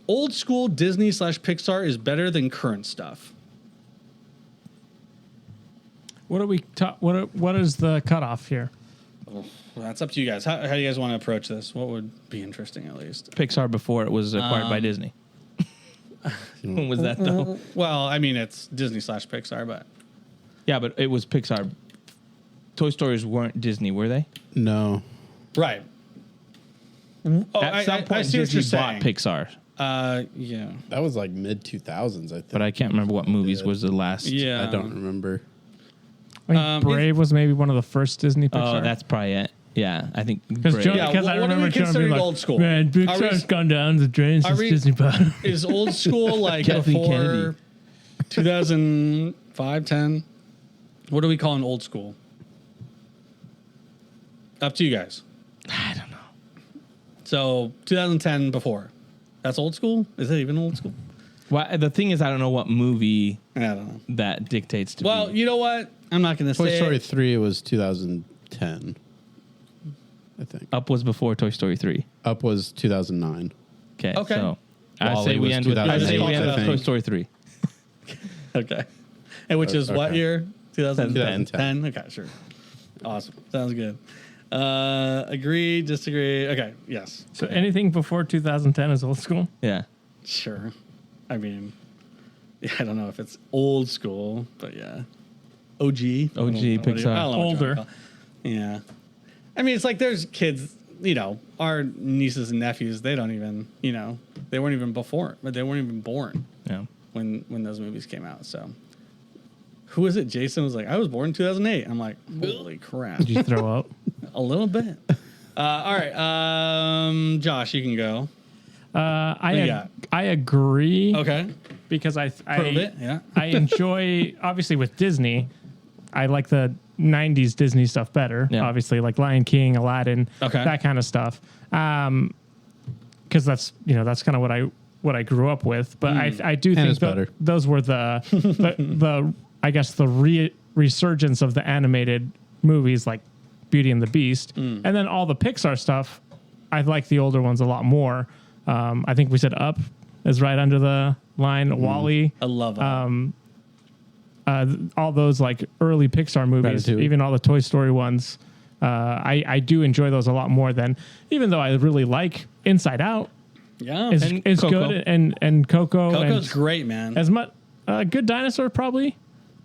Old school Disney / Pixar is better than current stuff. What are we? What is the cutoff here? Well, that's up to you guys. How do you guys want to approach this? What would be interesting, at least? Pixar before it was acquired by Disney. When was that though? Well, I mean, it's Disney / Pixar, but yeah, but it was Pixar. Toy Stories weren't Disney, were they? No. Right. Oh, at some point, Disney bought Pixar. Yeah. That was like mid 2000s, I think. But I can't remember what movies was the last. Yeah. I don't remember. I think Brave was maybe one of the first Disney Pixar. Oh, that's probably it. Yeah, I think because I remember John being like, old school? Man, Pixar's gone down the drain since Disney bought it. Is old school like before 2005, 10? What do we call an old school? Up to you guys. I don't know. So 2010 before. That's old school? Is it even old school? Well, the thing is, I don't know what movie I don't know. that dictates to Well, be. you know what? I'm not going to say Toy Story it. 3 was 2010, I think. Up was before Toy Story 3. Up was 2009. Okay. Okay. So I Wall-E say we was end with 2008, Toy Story 3. Okay. And which is what Okay. year? 2010. 2010. Okay, sure. Awesome. Sounds good. Agree, disagree. Okay, yes. So anything before 2010 is old school. Yeah. Sure. I mean, yeah, I don't know if it's old school, but yeah. OG. Pixar. Older. Yeah. I mean, it's like there's kids, our nieces and nephews, they don't even, they weren't even born Yeah. when those movies came out. So who was it? Jason was like, I was born in 2008. I'm like, holy crap. Did you throw up? A little bit. All right. Josh, you can go. I agree. Okay. Because Prove it. Yeah. I enjoy, obviously with Disney, I like the 90s Disney stuff better. Yeah. Obviously, like Lion King, Aladdin, Okay. that kind of stuff. Because that's kind of what I grew up with. But I do think those were the I guess the resurgence of the animated movies like Beauty and the Beast, and then all the Pixar stuff. I like the older ones a lot more. I think we said Up is right under the line. Wall-E. I love it. All those like early Pixar movies, Ratatouille. even all the Toy Story ones, I do enjoy those a lot more than, even though I really like Inside Out. Yeah. It's Coco. good, and Coco. Coco's and great, man. as much Good Dinosaur probably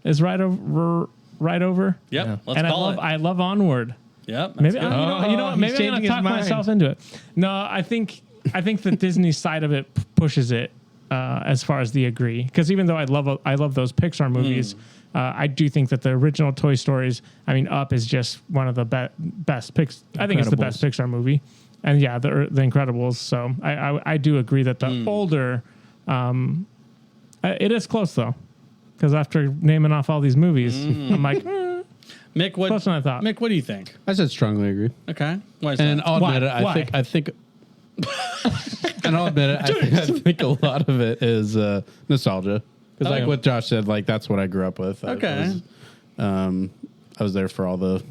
is right over. Yep. Yeah. Let's And call it. I love Onward. Yep. Maybe good. you know what? Maybe he's I'm gonna changing talk his mind. myself into it. No, I think the Disney side of it pushes it as far as the agree. Because even though I love those Pixar movies, I do think that the original Toy Stories. I mean, Up is just one of the best picks. I think it's the best Pixar movie, and yeah, the Incredibles. So I do agree that the older, it is close though, because after naming off all these movies, I'm like. Mick, Close than I thought. Mick, what do you think? I said strongly agree. Okay. Why is And that? I'll admit Why? it. I think and I'll admit it. I think a lot of it is nostalgia. Because like what Josh said, like that's what I grew up with. Okay. I was there for all the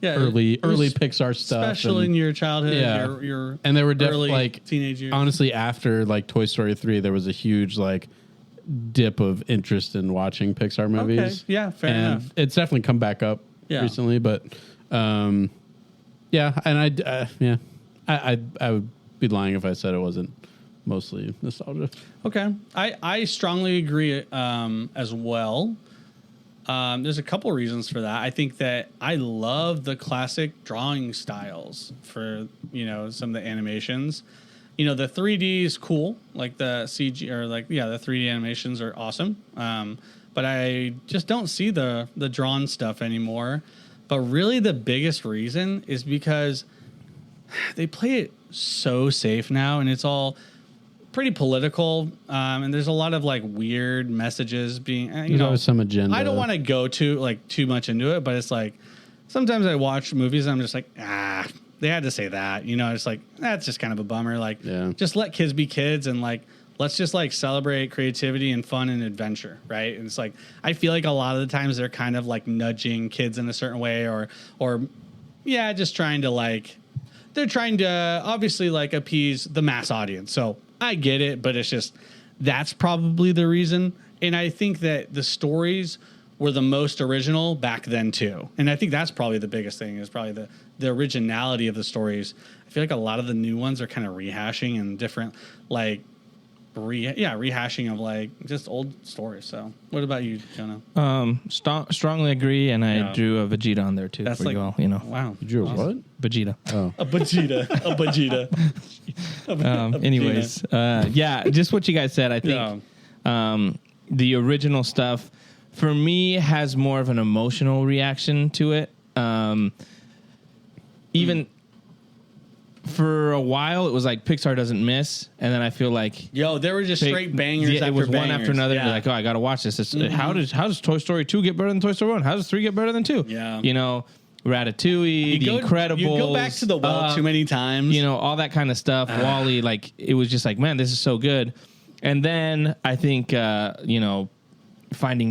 early Pixar stuff, especially in your childhood. Yeah. Your and they were early definitely like teenage years. honestly after like Toy Story 3, there was a huge like dip of interest in watching Pixar movies. Okay. Yeah, fair and enough. it's definitely come back up recently, but yeah, and I would be lying if I said it wasn't mostly nostalgia. Okay. I strongly agree as well. There's a couple reasons for that. I think that I love the classic drawing styles for, some of the animations. The 3D is cool, like the CG or the 3D animations are awesome. But I just don't see the drawn stuff anymore. But really the biggest reason is because they play it so safe now, and it's all pretty political, and there's a lot of like weird messages being. There's always some agenda. I don't want to go too much into it, but it's like sometimes I watch movies and I'm just like, they had to say that. It's like that's just kind of a bummer. Like, just let kids be kids and like let's just like celebrate creativity and fun and adventure, right? And it's like I feel like a lot of the times they're kind of like nudging kids in a certain way, or just trying to like. They're trying to obviously like appease the mass audience. So I get it, but it's just that's probably the reason. And I think that the stories were the most original back then too. And I think that's probably the biggest thing is probably the originality of the stories. I feel like a lot of the new ones are kind of rehashing and different like rehashing of like just old stories. So what about you, Jonah? Strongly agree, and I drew a Vegeta on there too. That's for like, you all, wow. You drew a what? Vegeta. Oh, A Vegeta. Anyways, just what you guys said. I think the original stuff for me has more of an emotional reaction to it. Even for a while, it was like Pixar doesn't miss, and then I feel like there were just straight bangers. It was bangers. one after another. You're like, oh, I got to watch this. How does Toy Story 2 get better than Toy Story 1? How does 3 get better than 2? Yeah, Ratatouille, The Incredibles. You go back to the well too many times. All that kind of stuff. WALL-E, like it was just like, man, this is so good. And then I think Finding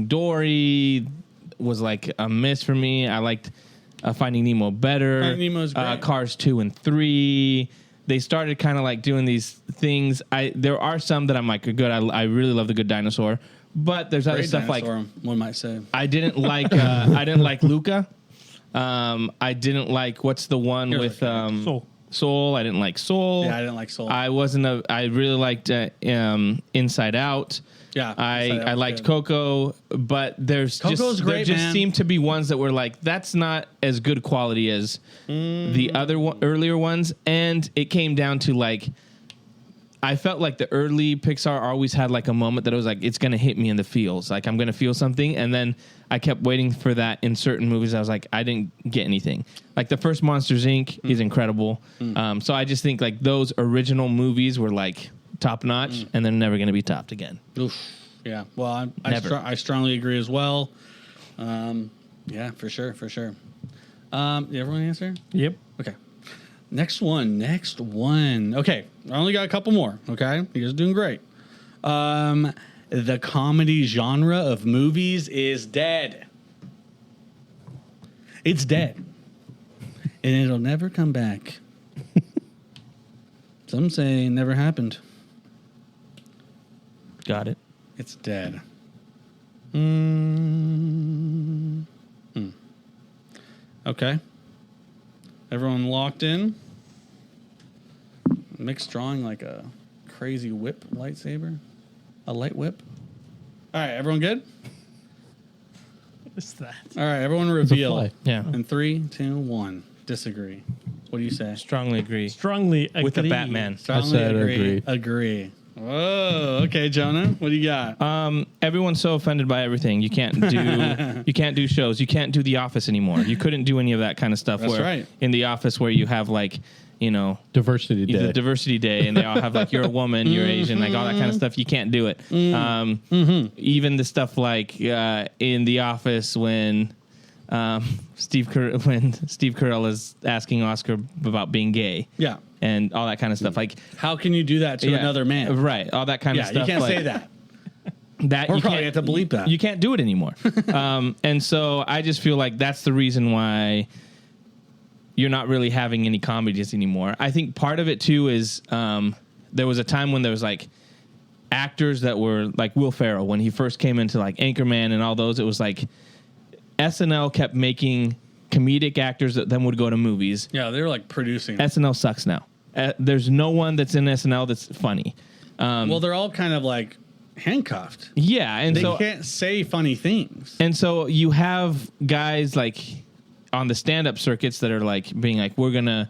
Dory was like a miss for me. I liked Finding Nemo better. Finding Nemo's great. Cars 2 and 3. They started kind of like doing these things. There are some that I'm like, good. I really love The Good Dinosaur, but there's other stuff dinosaur, like one might say. I didn't like. I didn't like Luca. I didn't like what's the one with Soul. I didn't like Soul. Yeah, I didn't like Soul. I really liked Inside Out. Yeah, I liked good. Coco, but there just seemed to be ones that were like that's not as good quality as the other earlier ones, and it came down to like I felt like the early Pixar always had like a moment that it was like it's gonna hit me in the feels, like I'm gonna feel something, and then I kept waiting for that in certain movies. I was like I didn't get anything. Like the first Monsters Inc. is incredible, so I just think like those original movies were like top notch, and they're never going to be topped again. Oof. Yeah. Well, I strongly agree as well. Yeah, for sure. Everyone answer? Yep. Okay. Next one. Okay. I only got a couple more. Okay. You guys are doing great. The comedy genre of movies is dead. It's dead. And it'll never come back. Some say it never happened. Got it. It's dead. Okay. Everyone locked in. Mick's drawing like a crazy whip lightsaber. A light whip. All right, everyone good? What's that? All right, everyone reveal. Yeah. In 3, 2, 1. Disagree. What do you say? Strongly agree. Strongly agree. With the Batman. Strongly I said agree. Whoa. Okay, Jonah. What do you got? Everyone's so offended by everything. You can't do shows. You can't do The Office anymore. You couldn't do any of that kind of stuff. That's right. In The Office, where you have like, Diversity Day. The Diversity Day, and they all have like, you're a woman, you're Asian, like all that kind of stuff. You can't do it. Even the stuff like in The Office when Steve Carell is asking Oscar about being gay. Yeah. And all that kind of stuff. Like, how can you do that to another man? Right. All that kind of stuff. You can't say that. That or you probably have to bleep that. You can't do it anymore. And so I just feel like that's the reason why you're not really having any comedies anymore. I think part of it too is there was a time when there was like actors that were like Will Ferrell when he first came into like Anchorman and all those. It was like SNL kept making comedic actors that then would go to movies. Yeah, they were like producing. SNL sucks now. There's no one that's in SNL that's funny. Well, they're all kind of like handcuffed. Yeah, and They so can't say funny things. and so you have guys like on the stand-up circuits that are like being like, we're gonna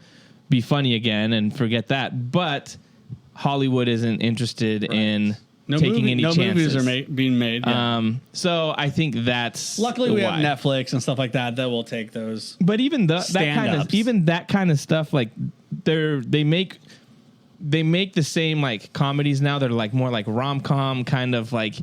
be funny again and forget that, but Hollywood isn't interested in taking any chances. Movies are being made. Yeah. So I think that's luckily we why. have Netflix and stuff like that will take those. But even that kind of stuff, like they make the same like comedies now. They're like more like rom-com kind of like.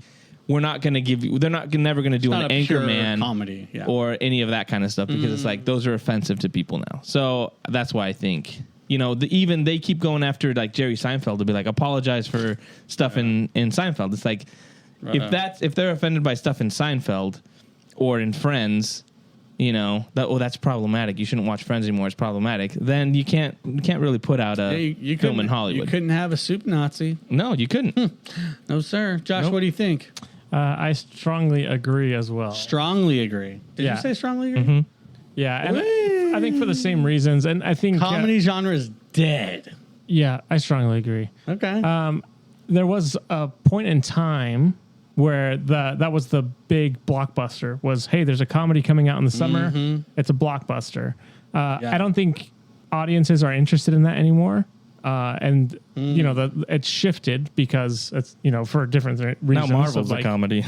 We're not going to give you. They're never going to do an Anchorman comedy or any of that kind of stuff because it's like those are offensive to people now. So that's why I think even they keep going after like Jerry Seinfeld to be like apologize for stuff in Seinfeld. It's like if they're offended by stuff in Seinfeld or in Friends, that's problematic. You shouldn't watch Friends anymore. It's problematic. Then you can't really put out a film in Hollywood. You couldn't have a soup Nazi. No, you couldn't. No, sir. Josh, Nope. what do you think? I strongly agree as well. Strongly agree. Did you say strongly agree? Mm-hmm. Yeah, and I think for the same reasons, and I think comedy genre is dead. Yeah, I strongly agree. Okay. There was a point in time where that was the big blockbuster was, hey, there's a comedy coming out in the summer. Mm-hmm. It's a blockbuster. I don't think audiences are interested in that anymore. It's shifted because it's, for different reasons. Now Marvel's a comedy.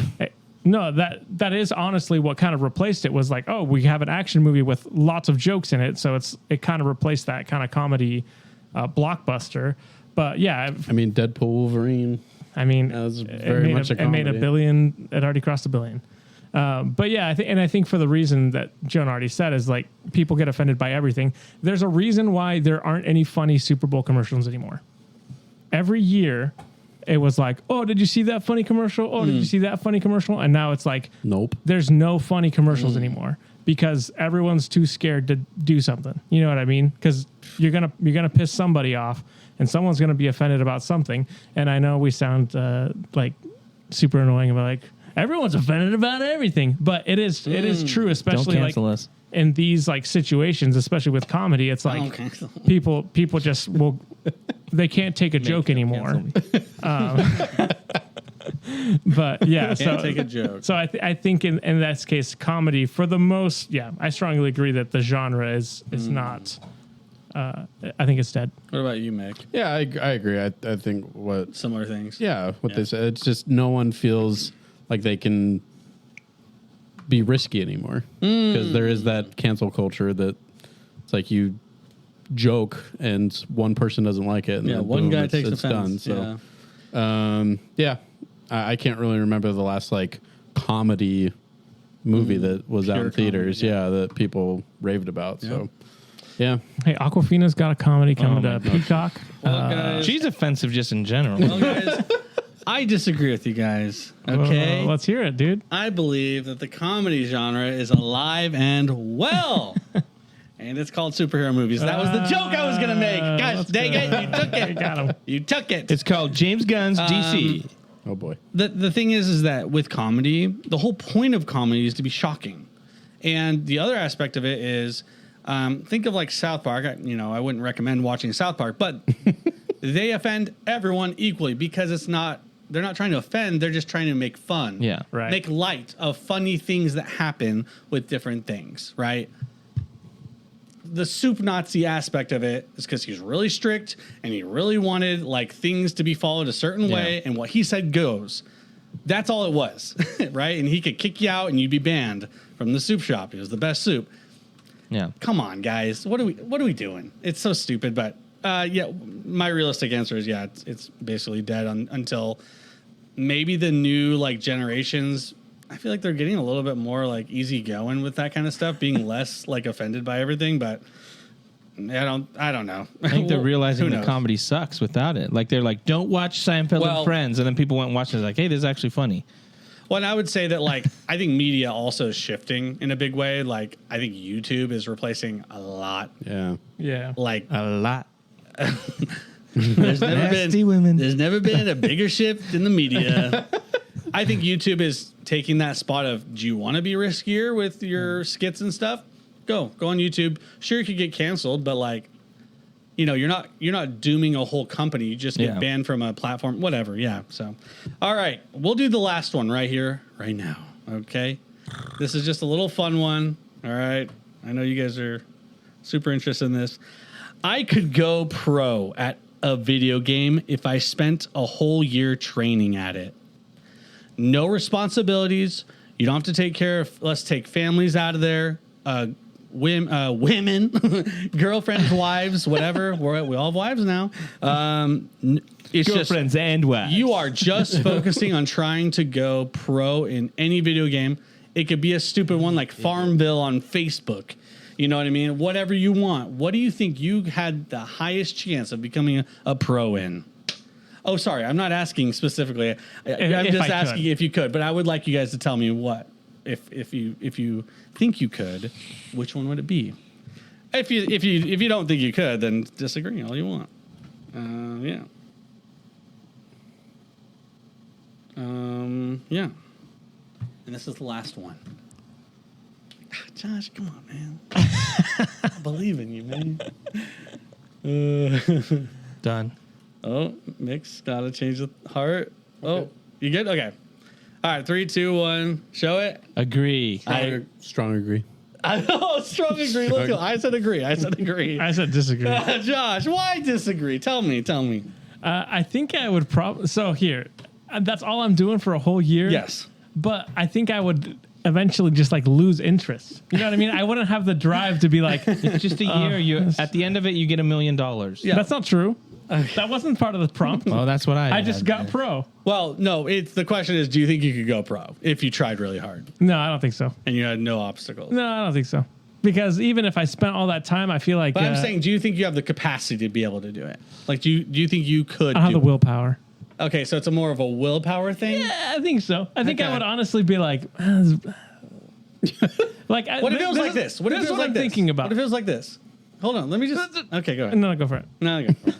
No, that is honestly what kind of replaced it was like, oh, we have an action movie with lots of jokes in it. So it kind of replaced that kind of comedy blockbuster. But yeah. I mean, Deadpool, Wolverine. I mean, that was very much a comedy. It made $1 billion. It already crossed $1 billion. But yeah, I think for the reason that Joan already said is like people get offended by everything. There's a reason why there aren't any funny Super Bowl commercials anymore. Every year, it was like, oh, did you see that funny commercial? Oh, did you see that funny commercial? And now it's like, nope. There's no funny commercials anymore because everyone's too scared to do something. You know what I mean? Because you're gonna piss somebody off, and someone's gonna be offended about something. And I know we sound like super annoying about like. Everyone's offended about everything, but it is true, especially like in these like situations, especially with comedy. It's like people just they can't take a joke anymore. But yeah, can't take a joke. So I think in that case, comedy for the most, I strongly agree that the genre is not. I think it's dead. What about you, Mick? Yeah, I agree. I think Similar things. Yeah, they said. It's just no one feels like they can be risky anymore because there is that cancel culture that it's like you joke and one person doesn't like it. And then one boom, guy takes it's offense. done. So, I can't really remember the last like comedy movie that was out in theaters. Comedy, that people raved about. So, yeah. Hey, Aquafina's got a comedy coming to Peacock. Well, guys, she's offensive just in general. Well, guys, I disagree with you guys. Okay, let's hear it, dude. I believe that the comedy genre is alive and well, and it's called superhero movies. That was the joke I was gonna make. Gosh, dang it, you took it. Got him. You took it. It's called James Gunn's DC. Oh boy. The thing is that with comedy, the whole point of comedy is to be shocking, and the other aspect of it is, think of like South Park. I wouldn't recommend watching South Park, but they offend everyone equally because they're not trying to offend. They're just trying to make fun. Yeah, right. Make light of funny things that happen with different things, right? The soup Nazi aspect of it is because he's really strict and he really wanted like things to be followed a certain way, and what he said goes. That's all it was, right? And he could kick you out and you'd be banned from the soup shop. It was the best soup. Yeah. Come on, guys. What are we doing? It's so stupid, but my realistic answer is it's basically dead until maybe the new like generations. I feel like they're getting a little bit more like easygoing with that kind of stuff, being less like offended by everything. But I don't know. I think they're realizing that comedy sucks without it. Like they're like, don't watch Seinfeld and Friends, and then people went and watched it. Like, hey, this is actually funny. Well, and I would say that like I think media also is shifting in a big way. Like I think YouTube is replacing a lot. Yeah. Like a lot. There's never been a bigger shift in the media. I think YouTube is taking that spot of, do you want to be riskier with your skits and stuff? Go on YouTube. Sure, you could get canceled, but like, you're not dooming a whole company. You just get banned from a platform, whatever. Yeah. So, all right, we'll do the last one right here, right now. Okay. This is just a little fun one. All right. I know you guys are super interested in this. I could go pro at a video game if I spent a whole year training at it. No responsibilities. You don't have to take care of, let's take families out of there. Women, girlfriends, wives, whatever. We all have wives now. It's Girlfriends and wives. You are just focusing on trying to go pro in any video game. It could be a stupid one like Farmville on Facebook. You know what I mean? Whatever you want. What do you think you had the highest chance of becoming a pro in? Oh, sorry. I'm not asking specifically. I'm just asking if you could. But I would like you guys to tell me what. If you think you could, which one would it be? If you don't think you could, then disagree all you want. Yeah. Yeah. And this is the last one. Josh, come on, man. I believe in you, man. Done. Oh, Mick's got to change the heart. Okay. Oh, you good? Okay. All right, 3, 2, 1. Show it. Agree. Strong agree. I know, strong agree. Look, I said agree. I said disagree. Josh, why disagree? Tell me. I think I would probably. So here, that's all I'm doing for a whole year. Yes. But I think I would eventually just like lose interest. You know what I mean? I wouldn't have the drive to be like, it's just a year. You at the end of it, you get $1 million. Yeah. That's not true. That wasn't part of the prompt. Oh, that's what I just got pro. Well, no, the question is, do you think you could go pro if you tried really hard? No, I don't think so. And you had no obstacles? No, I don't think so. Because even if I spent all that time, I feel like... But I'm saying, do you think you have the capacity to be able to do it? Like, do you think you could I don't have the willpower. Okay, so it's more of a willpower thing? Yeah, I think so. I think I would honestly be like... what if it was like this? What if it was like I'm this? thinking about. What if it was like this? Hold on, let me just... Okay, go ahead. No, go for it. No, go for it.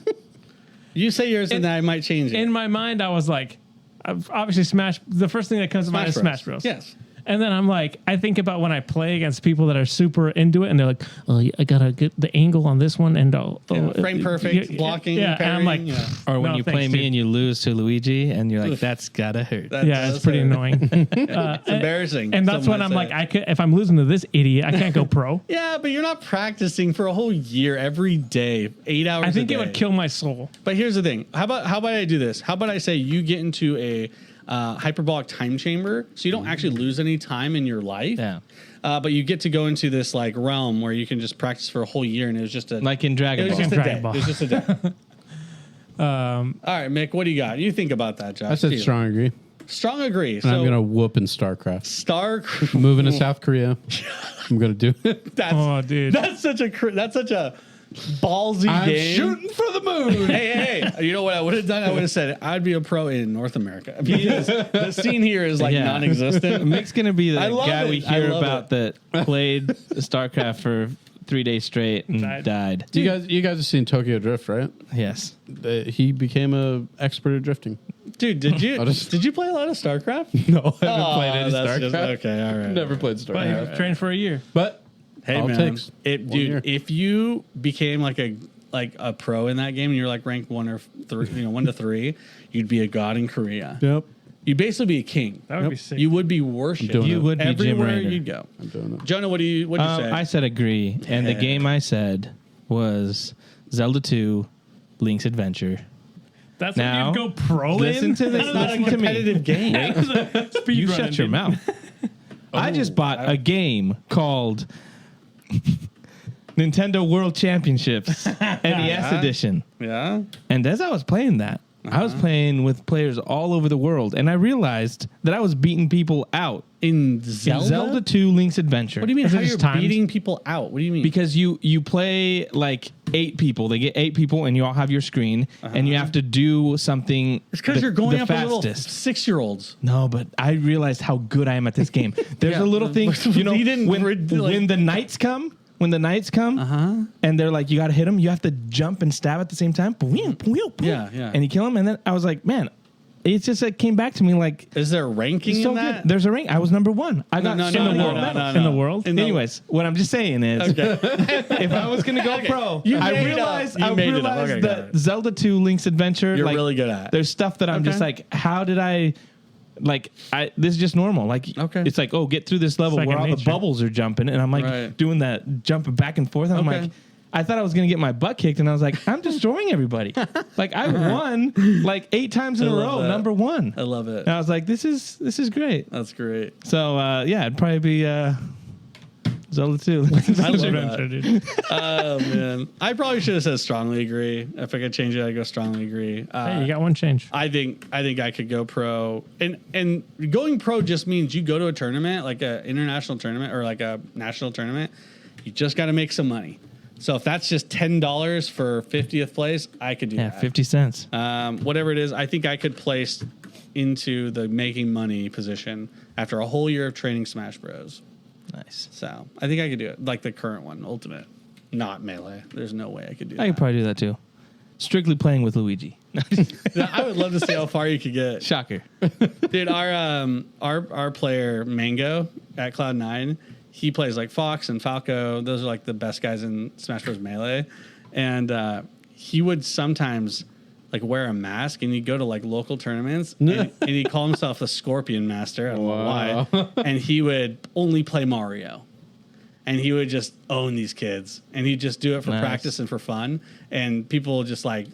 You say yours, and then I might change it. In my mind, I was like, obviously the first thing that comes to mind is Smash Bros. Yes. And then I'm like, I think about when I play against people that are super into it, and they're like, "Oh, I gotta get the angle on this one, and frame perfect blocking." Yeah, and I'm like, or when you play me and you lose to Luigi, and you're like, "That's gotta hurt." It's pretty annoying. It's embarrassing. And that's when I'm like, if I'm losing to this idiot, I can't go pro. Yeah, but you're not practicing for a whole year every day, 8 hours. I think it would kill my soul. But here's the thing: how about I do this? How about I say you get into a hyperbolic time chamber, so you don't actually lose any time in your life. Yeah. But you get to go into this like realm where you can just practice for a whole year, and it was just like in Dragon Ball. It was just a day. All right, Mick, what do you got? You think about that, Josh. I said strong agree. Strong agree. And I'm gonna whoop in StarCraft. Moving to South Korea. I'm gonna do it. Dude, that's such a ballsy game. Shooting for the moon. hey, you know what I would have done? I would have said I'd be a pro in North America. Because the scene here is like non-existent. Mick's gonna be the guy we hear about that played StarCraft for 3 days straight and died. You guys have seen Tokyo Drift, right? Yes. He became a expert at drifting. Dude, did you play a lot of StarCraft? No, I haven't played any StarCraft. Okay, all right. Never played StarCraft. But trained for a year. But hey, man, dude, if you became like a pro in that game and you're like ranked 1 or 3, 1 to 3, you'd be a god in Korea. Yep. You'd basically be a king. That would be sick. You would be worshipped. You would be everywhere Jim Raynor. you'd go. I'm doing it. Jonah, what'd you say? I said agree, and the game I said was Zelda 2: Link's Adventure. That's now, when you go pro listen in? to this. Listen to competitive game. You shut your mouth. I just bought a game called Nintendo World Championships NES Edition. Yeah. And as I was playing that, I was playing with players all over the world, and I realized that I was beating people out. In Zelda? In Zelda 2 Link's Adventure. What do you mean Is how it you're just timed? beating people out? What do you mean? Because you play like 8 people. They get 8 people, and you all have your screen, and you have to do something. It's because you're going the up fastest. a little 6-year-olds. No, but I realized how good I am at this game. There's a little thing, when the knights come. When the knights come, and they're like, you got to hit them, you have to jump and stab at the same time. Yeah. And you kill them. And then I was like, man, It's just it came back to me like. Is there a ranking so in that? Good. There's a rank. I was number 1. I got in the world. Anyways, what I'm just saying is, if I was gonna go pro, I realized that Zelda 2 Link's Adventure, you're like, really good at. There's stuff that I'm just like, how did I? Like this is just normal. Like it's like, oh, get through this level where all the bubbles are jumping, and I'm like doing that jumping back and forth. And I'm like, I thought I was gonna get my butt kicked, and I was like, I'm destroying everybody. Like I won like 8 times in a row, number 1. I love it. And I was like, this is great. That's great. So yeah, it'd probably be Zelda 2. I love that. Dude. Oh man, I probably should have said strongly agree. If I could change it, I'd go strongly agree. Hey, you got one change. I think I could go pro, and going pro just means you go to a tournament, like an international tournament or like a national tournament. You just got to make some money. So if that's just $10 for 50th place, I could do that. 50 cents. Whatever it is, I think I could place into the making money position after a whole year of training Smash Bros. Nice. So I think I could do it, like the current one, Ultimate, not Melee. There's no way I could do that. I could probably do that too. Strictly playing with Luigi. I would love to see how far you could get. Shocker. Dude, our player Mango at Cloud9, he plays like Fox and Falco. Those are like the best guys in Smash Bros. Melee. And he would sometimes like wear a mask and he'd go to like local tournaments and he'd call himself the Scorpion Master. I don't know why. And he would only play Mario. And he would just own these kids. And he'd just do it for practice and for fun. And people just like,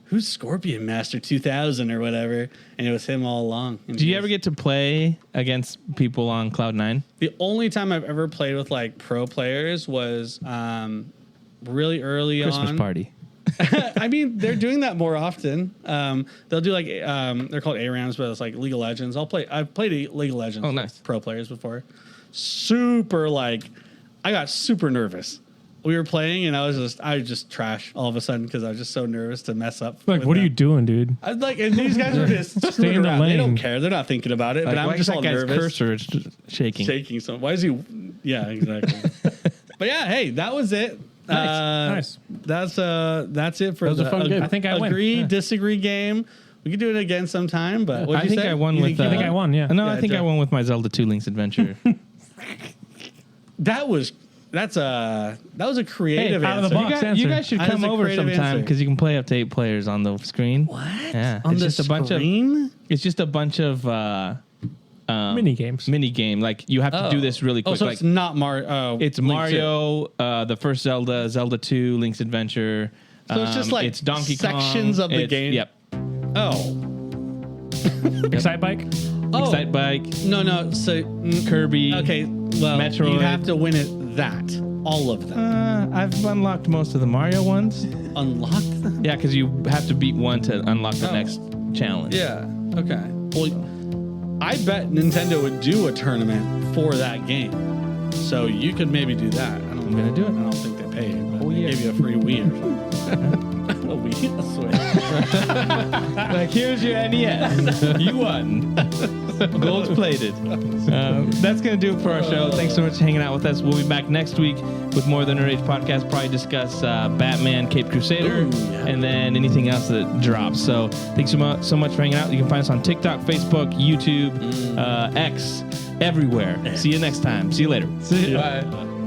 who's Scorpion Master 2000 or whatever? And it was him all along. And do you ever get to play against people on Cloud9? The only time I've ever played with like pro players was really early Christmas party. I mean, they're doing that more often. They'll do like they're called ARAMs, but it's like League of Legends. I've played League of Legends with pro players before. Super like, I got super nervous. We were playing and I was just trash all of a sudden because I was just so nervous to mess up. Like, what are you doing, dude? I was like, and these guys are just screwing around. They don't care. They're not thinking about it. Like, but I'm just all nervous. Cursor is shaking. So why is he? Yeah, exactly. But yeah, hey, that was it. Nice. That's it for the fun game. I think I agree, win. Disagree game. We could do it again sometime, but I think I won with. I think I won. Yeah. No, I think I won with my Zelda 2 Link's Adventure. That was a creative out of the answer. box. You guys should come over sometime because you can play up to 8 players on the screen. What? Yeah, On it's the just screen? It's just a bunch of mini games. Mini game. Like you have to do this really quick. Oh, so like, it's not Mario. It's Link Mario, the first Zelda 2, Link's Adventure. So it's just like it's Donkey sections Kong. of the game. Yep. Oh. Excite Bike. Excite Bike. No. So Kirby. Okay. Well, Metroid. you'd have to win it that. All of them. I've unlocked most of the Mario ones. Unlocked them? Yeah, because you have to beat one to unlock the next challenge. Yeah. Okay. Well, I bet Nintendo would do a tournament for that game. So you could maybe do that. I'm going to do it. I don't think they pay you. But they give you a free Wii or something. A Wii? A Switch. Like, here's your NES. You won. Gold plated. That's going to do it for our show. Thanks so much for hanging out with us. We'll be back next week with more of the Nerd Age podcast. Probably discuss Batman, Caped Crusader, and then anything else that drops. So thanks so much for hanging out. You can find us on TikTok, Facebook, YouTube, X, everywhere. See you next time. See you later. See you. Bye.